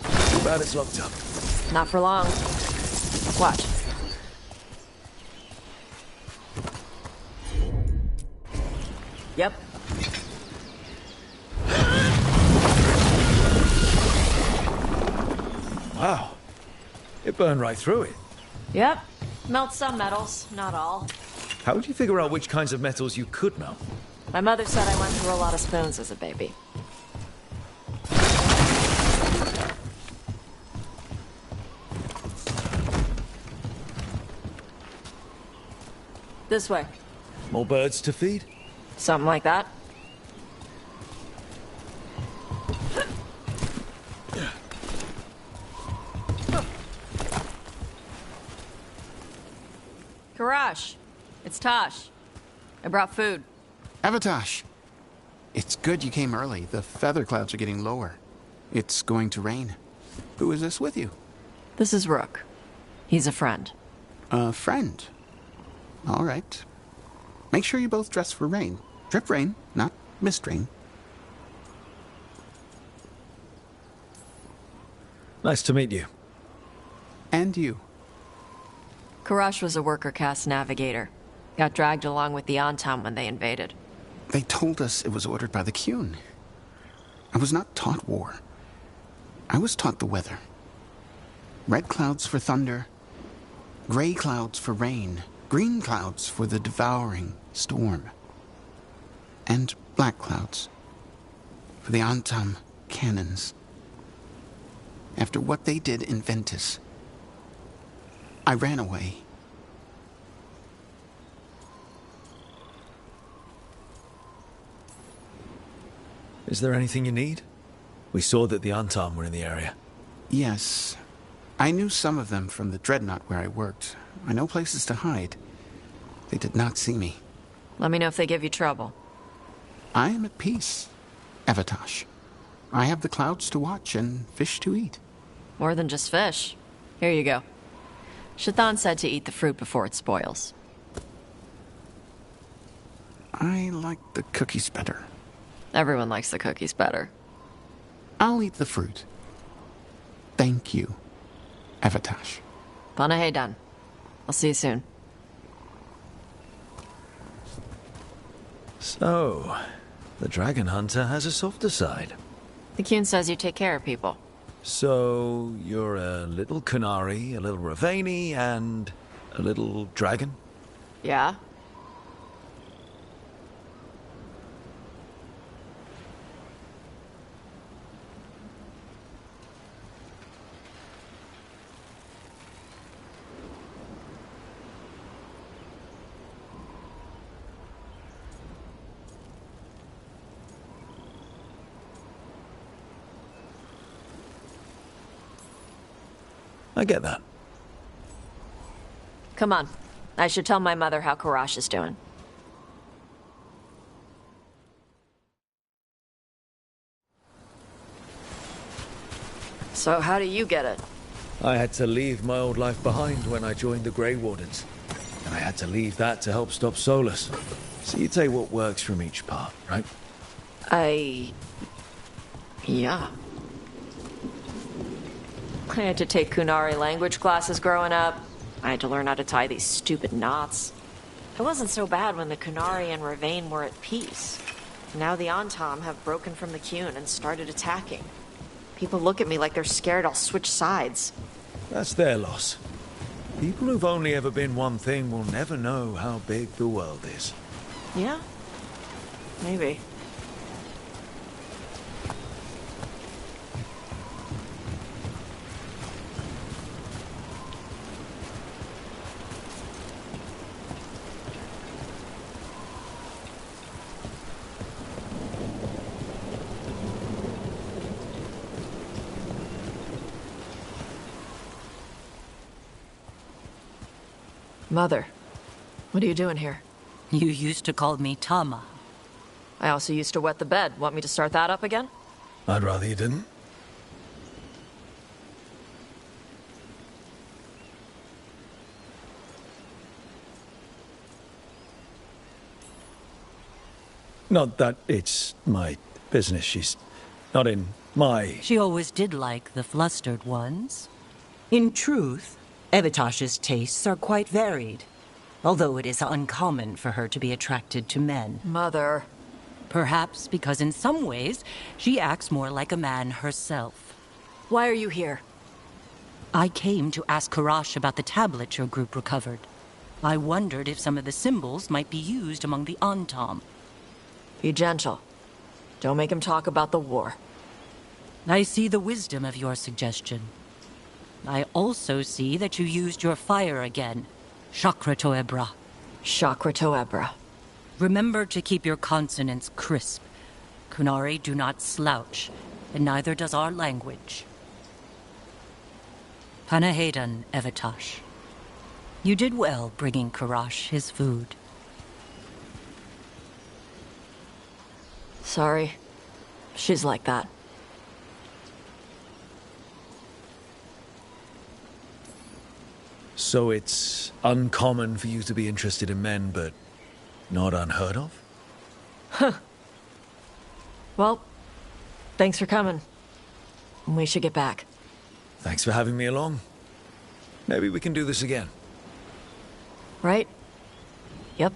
Too bad it's locked up. Not for long. Watch. Yep. Wow. It burned right through it. Yep. Melt some metals, not all. How would you figure out which kinds of metals you could melt? My mother said I went through a lot of spoons as a baby. This way. More birds to feed? Something like that. Karash, it's Tosh. I brought food. Avatosh. It's good you came early. The feather clouds are getting lower. It's going to rain. Who is this with you? This is Rook. He's a friend. A friend? All right. Make sure you both dress for rain. Drip rain, not mist rain. Nice to meet you. And you. Karash was a worker caste navigator. Got dragged along with the Antam when they invaded. They told us it was ordered by the Qun. I was not taught war. I was taught the weather. Red clouds for thunder, gray clouds for rain, green clouds for the devouring storm, and black clouds for the Antam cannons. After what they did in Ventus, I ran away. Is there anything you need? We saw that the Antam were in the area. Yes. I knew some of them from the Dreadnought where I worked. I know places to hide. They did not see me. Let me know if they give you trouble. I am at peace, Avatosh. I have the clouds to watch and fish to eat. More than just fish. Here you go. Shathan said to eat the fruit before it spoils. I like the cookies better. Everyone likes the cookies better. I'll eat the fruit. Thank you, Avatosh. Panaheydan. I'll see you soon. So, the Dragon Hunter has a softer side. The Qun says you take care of people. So, you're a little Qunari, a little Ravani, and a little dragon? Yeah? I get that. Come on. I should tell my mother how Karash is doing. So how do you get it? I had to leave my old life behind when I joined the Grey Wardens. And I had to leave that to help stop Solus. So you take what works from each part, right? Yeah. I had to take Qunari language classes growing up. I had to learn how to tie these stupid knots. It wasn't so bad when the Qunari and Ravane were at peace. Now the Antam have broken from the Qun and started attacking. People look at me like they're scared I'll switch sides. That's their loss. People who've only ever been one thing will never know how big the world is. Yeah? Maybe. Mother, what are you doing here? You used to call me Tama. I also used to wet the bed. Want me to start that up again? I'd rather you didn't. Not that it's my business. She's not in my... She always did like the flustered ones. In truth, Evitash's tastes are quite varied, although it is uncommon for her to be attracted to men. Mother. Perhaps because in some ways, she acts more like a man herself. Why are you here? I came to ask Karash about the tablet your group recovered. I wondered if some of the symbols might be used among the Antam. Be gentle. Don't make him talk about the war. I see the wisdom of your suggestion. I also see that you used your fire again. Chakra Toebra. Chakra Toebra. Remember to keep your consonants crisp. Kunari do not slouch, and neither does our language. Panahedan, Evitash. You did well bringing Karash his food. Sorry. She's like that. So it's uncommon for you to be interested in men, but not unheard of? Huh. Well, thanks for coming. We should get back. Thanks for having me along. Maybe we can do this again. Right? Yep.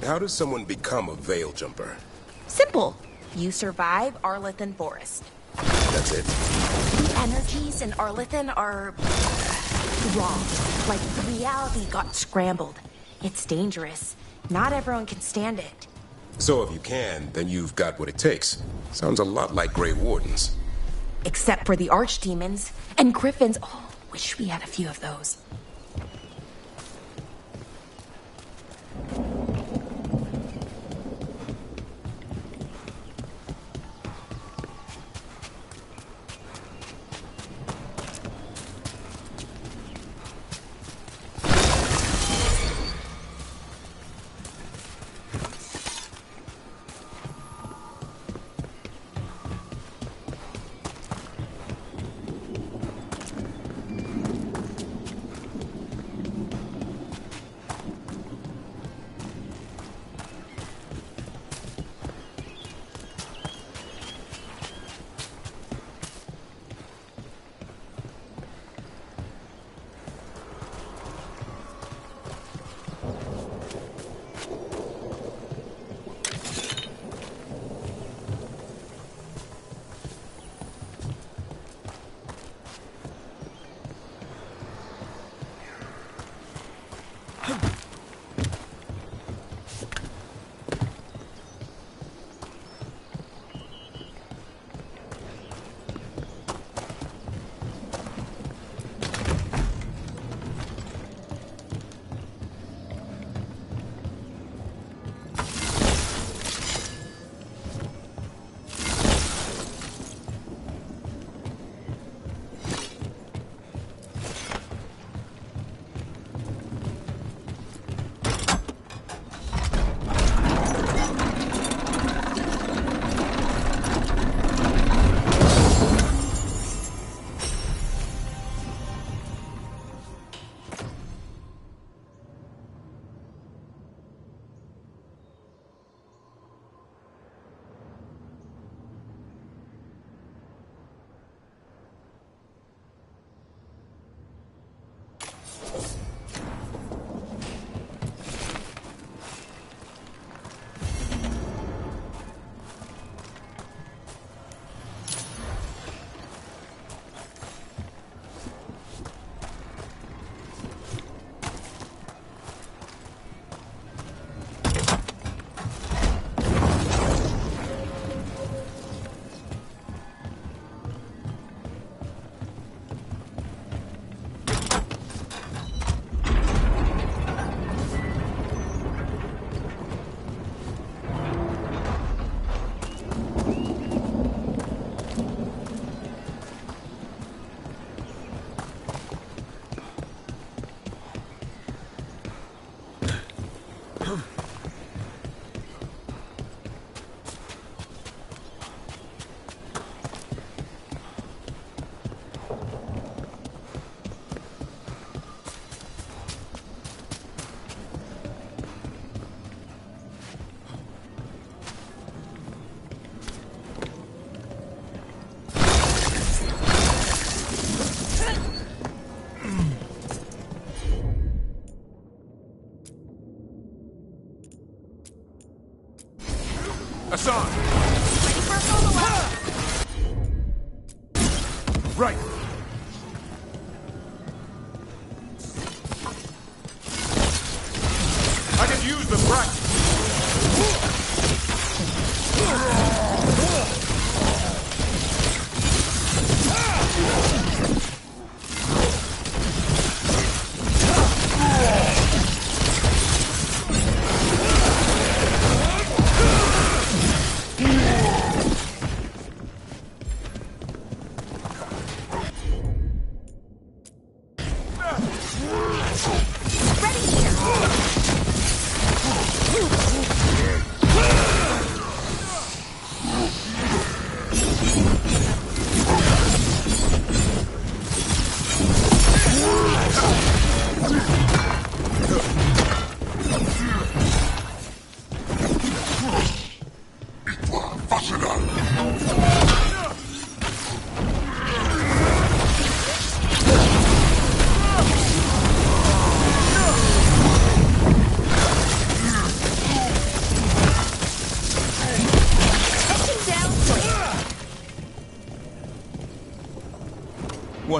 How does someone become a Veil Jumper? Simple. You survive Arlathan Forest. That's it? The energies in Arlathan are wrong. Like, the reality got scrambled. It's dangerous. Not everyone can stand it. So if you can, then you've got what it takes. Sounds a lot like Grey Wardens. Except for the archdemons and griffins. Oh, wish we had a few of those. Hassan! Ready for a follow-up? Right! I can use the practice!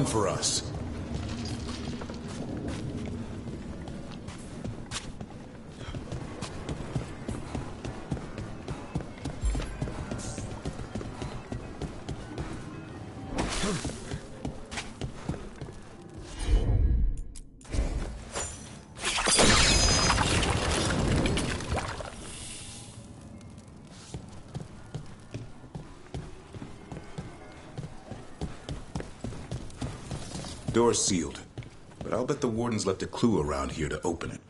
one for us. Door's sealed, but I'll bet the Warden's left a clue around here to open it.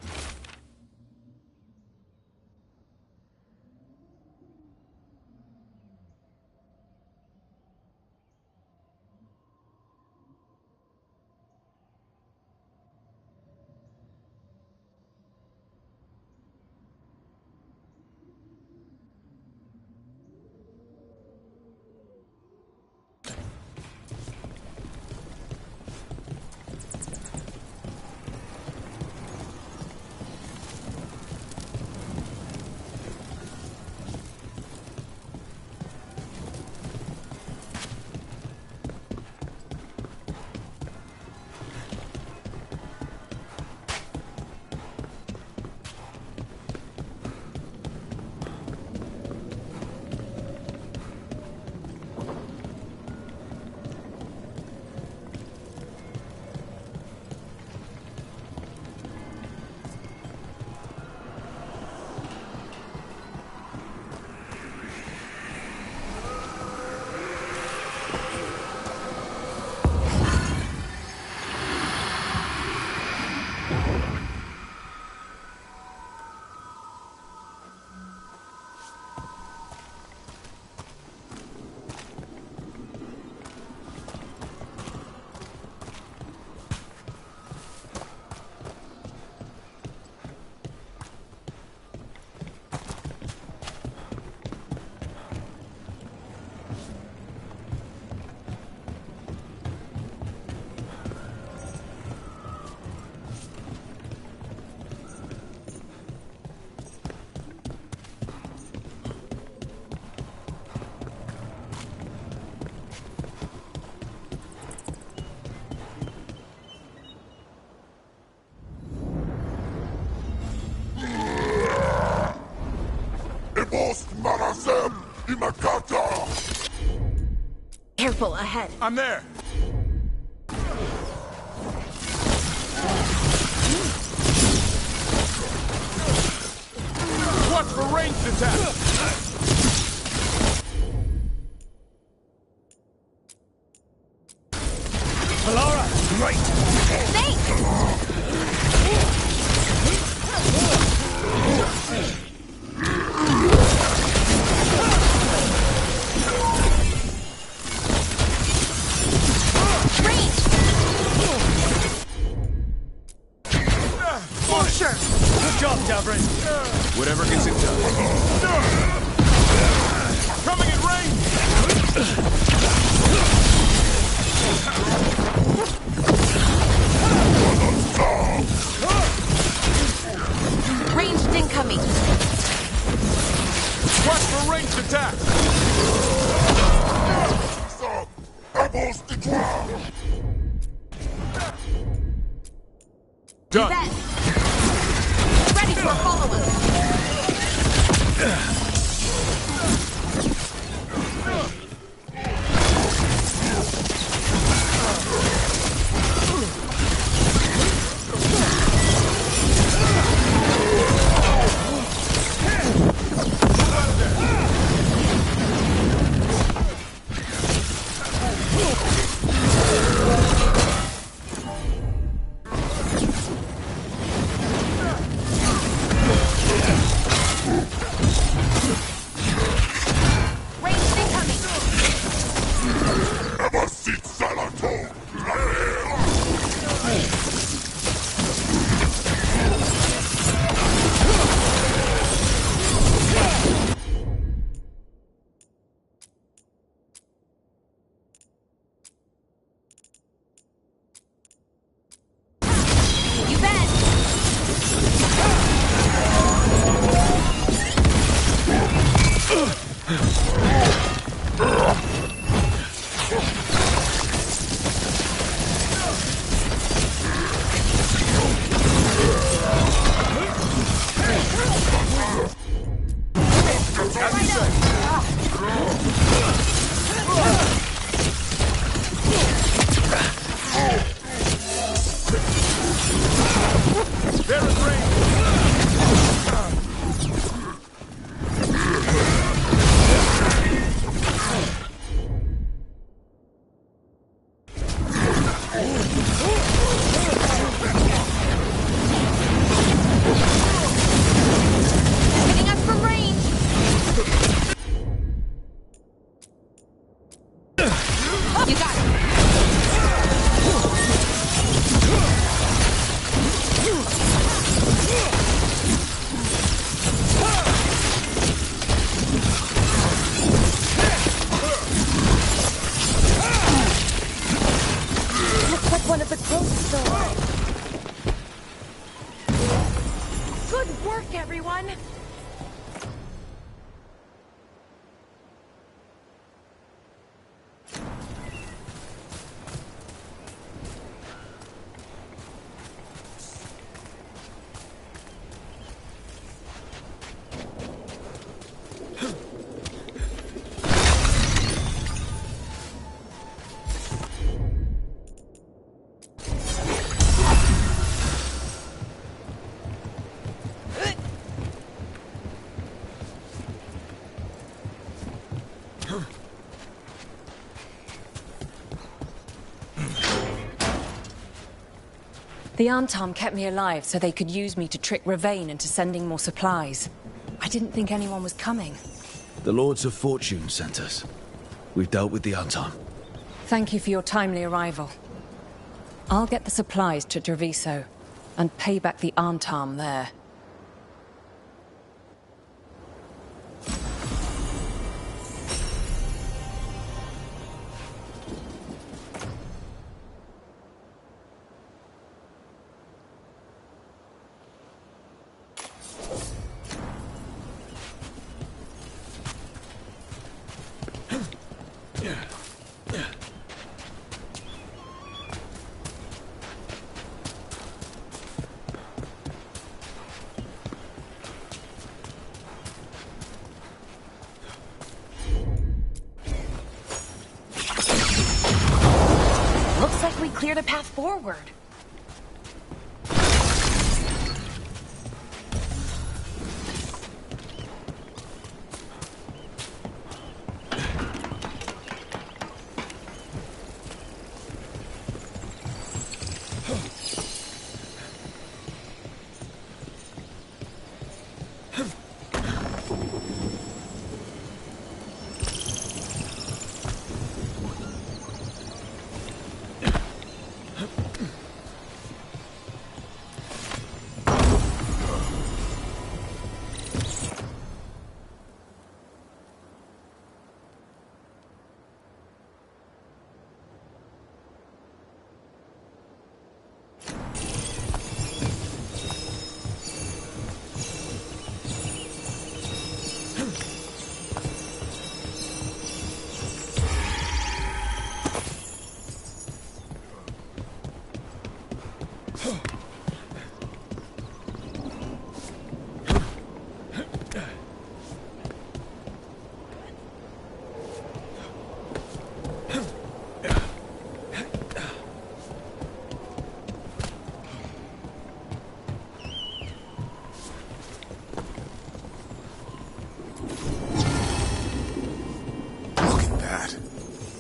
Careful, ahead. I'm there! Watch for ranged attack! Alara! Great! Thanks! Good job, Davrin. Whatever gets it done. Coming in range! Ranged incoming. Watch for ranged attack! Done. Ready for a follow-up. of the cloak store. Good work, everyone! The Antam kept me alive so they could use me to trick Ravain into sending more supplies. I didn't think anyone was coming. The Lords of Fortune sent us. We've dealt with the Antam. Thank you for your timely arrival. I'll get the supplies to Treviso and pay back the Antam there. Looks like we cleared a path forward.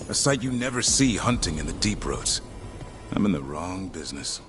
A sight you never see hunting in the deep roads. I'm in the wrong business.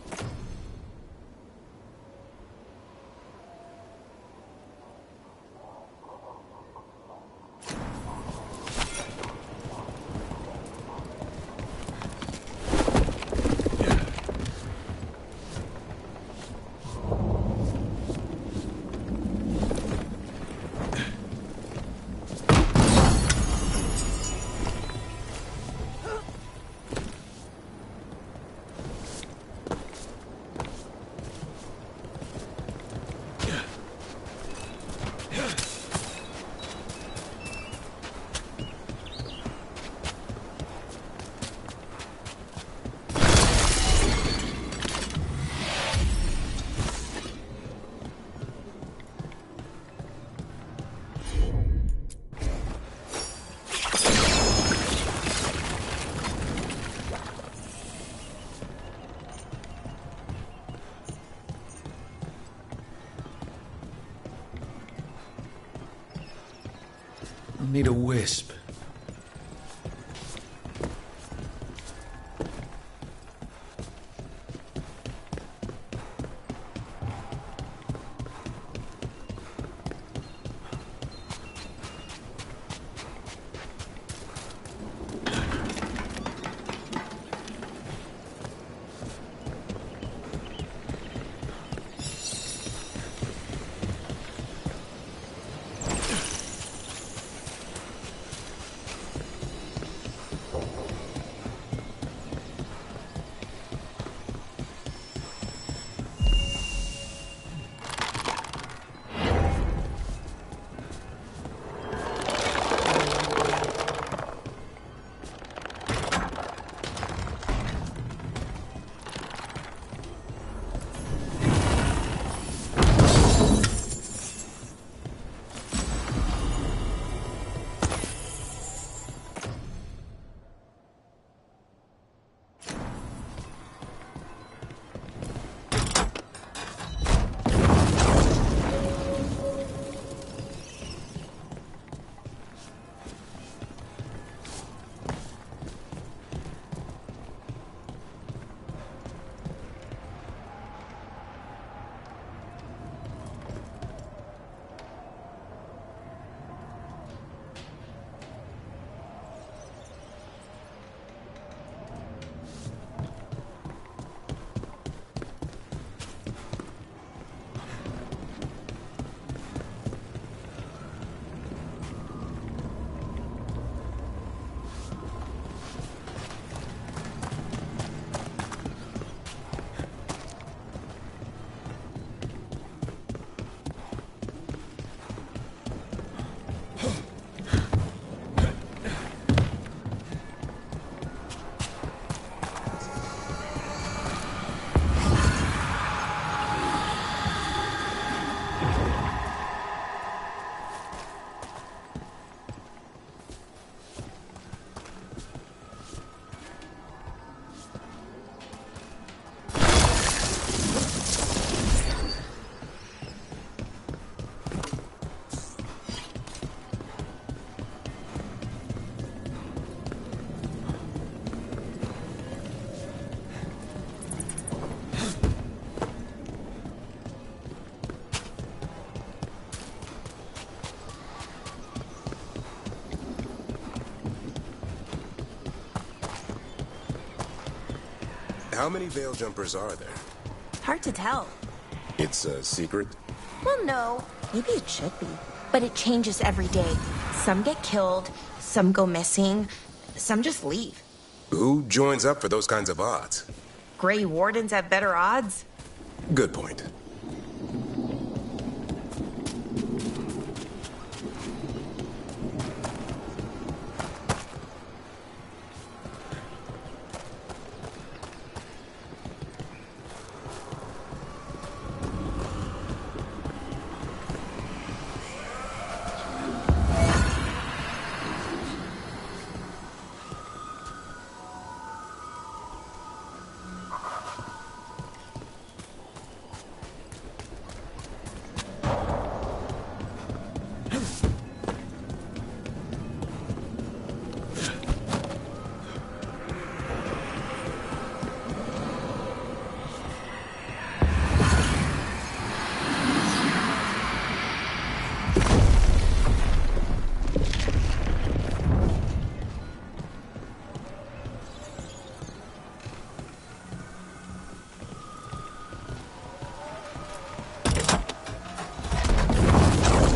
Need a wisp. How many veil jumpers are there? Hard to tell. It's a secret? Well, no. Maybe it should be. But it changes every day. Some get killed, some go missing, some just leave. Who joins up for those kinds of odds? Grey Wardens have better odds? Good point.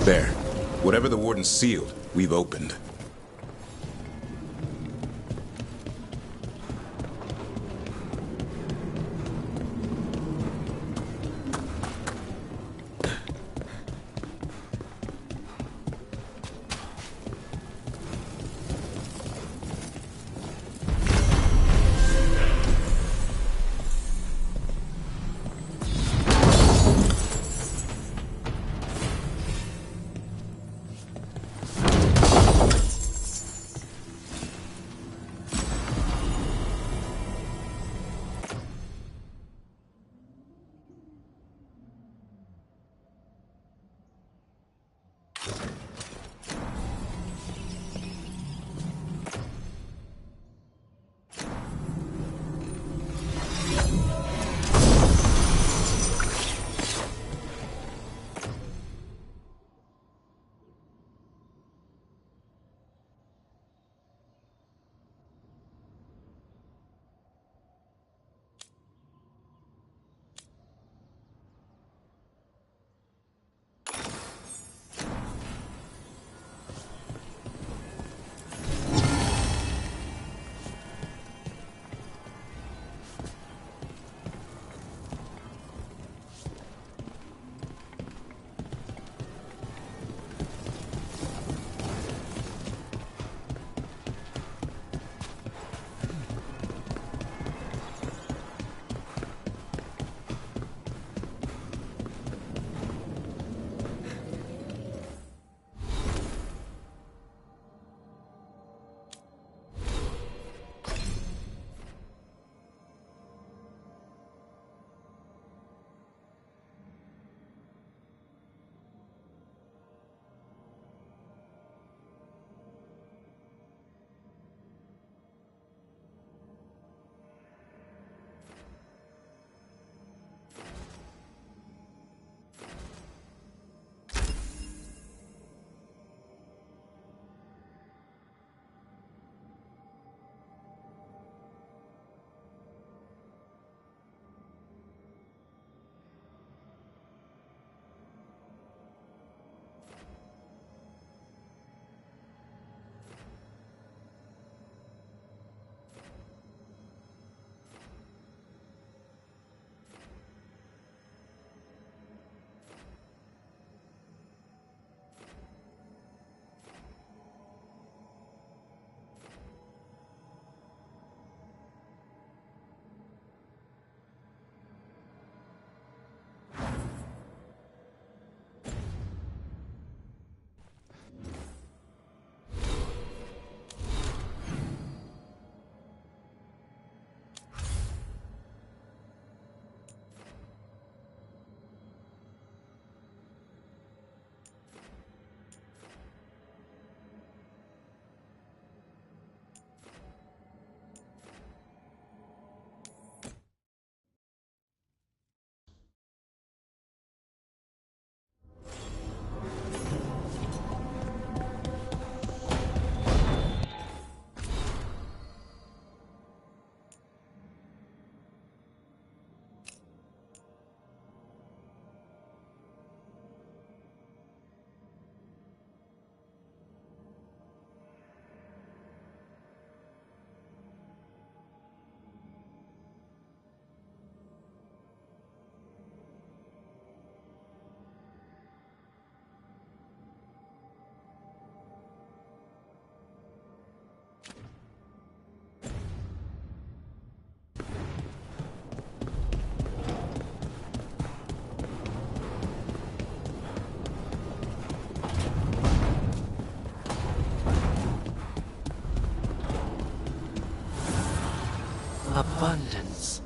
There. Whatever the Warden sealed, we've opened. abundance.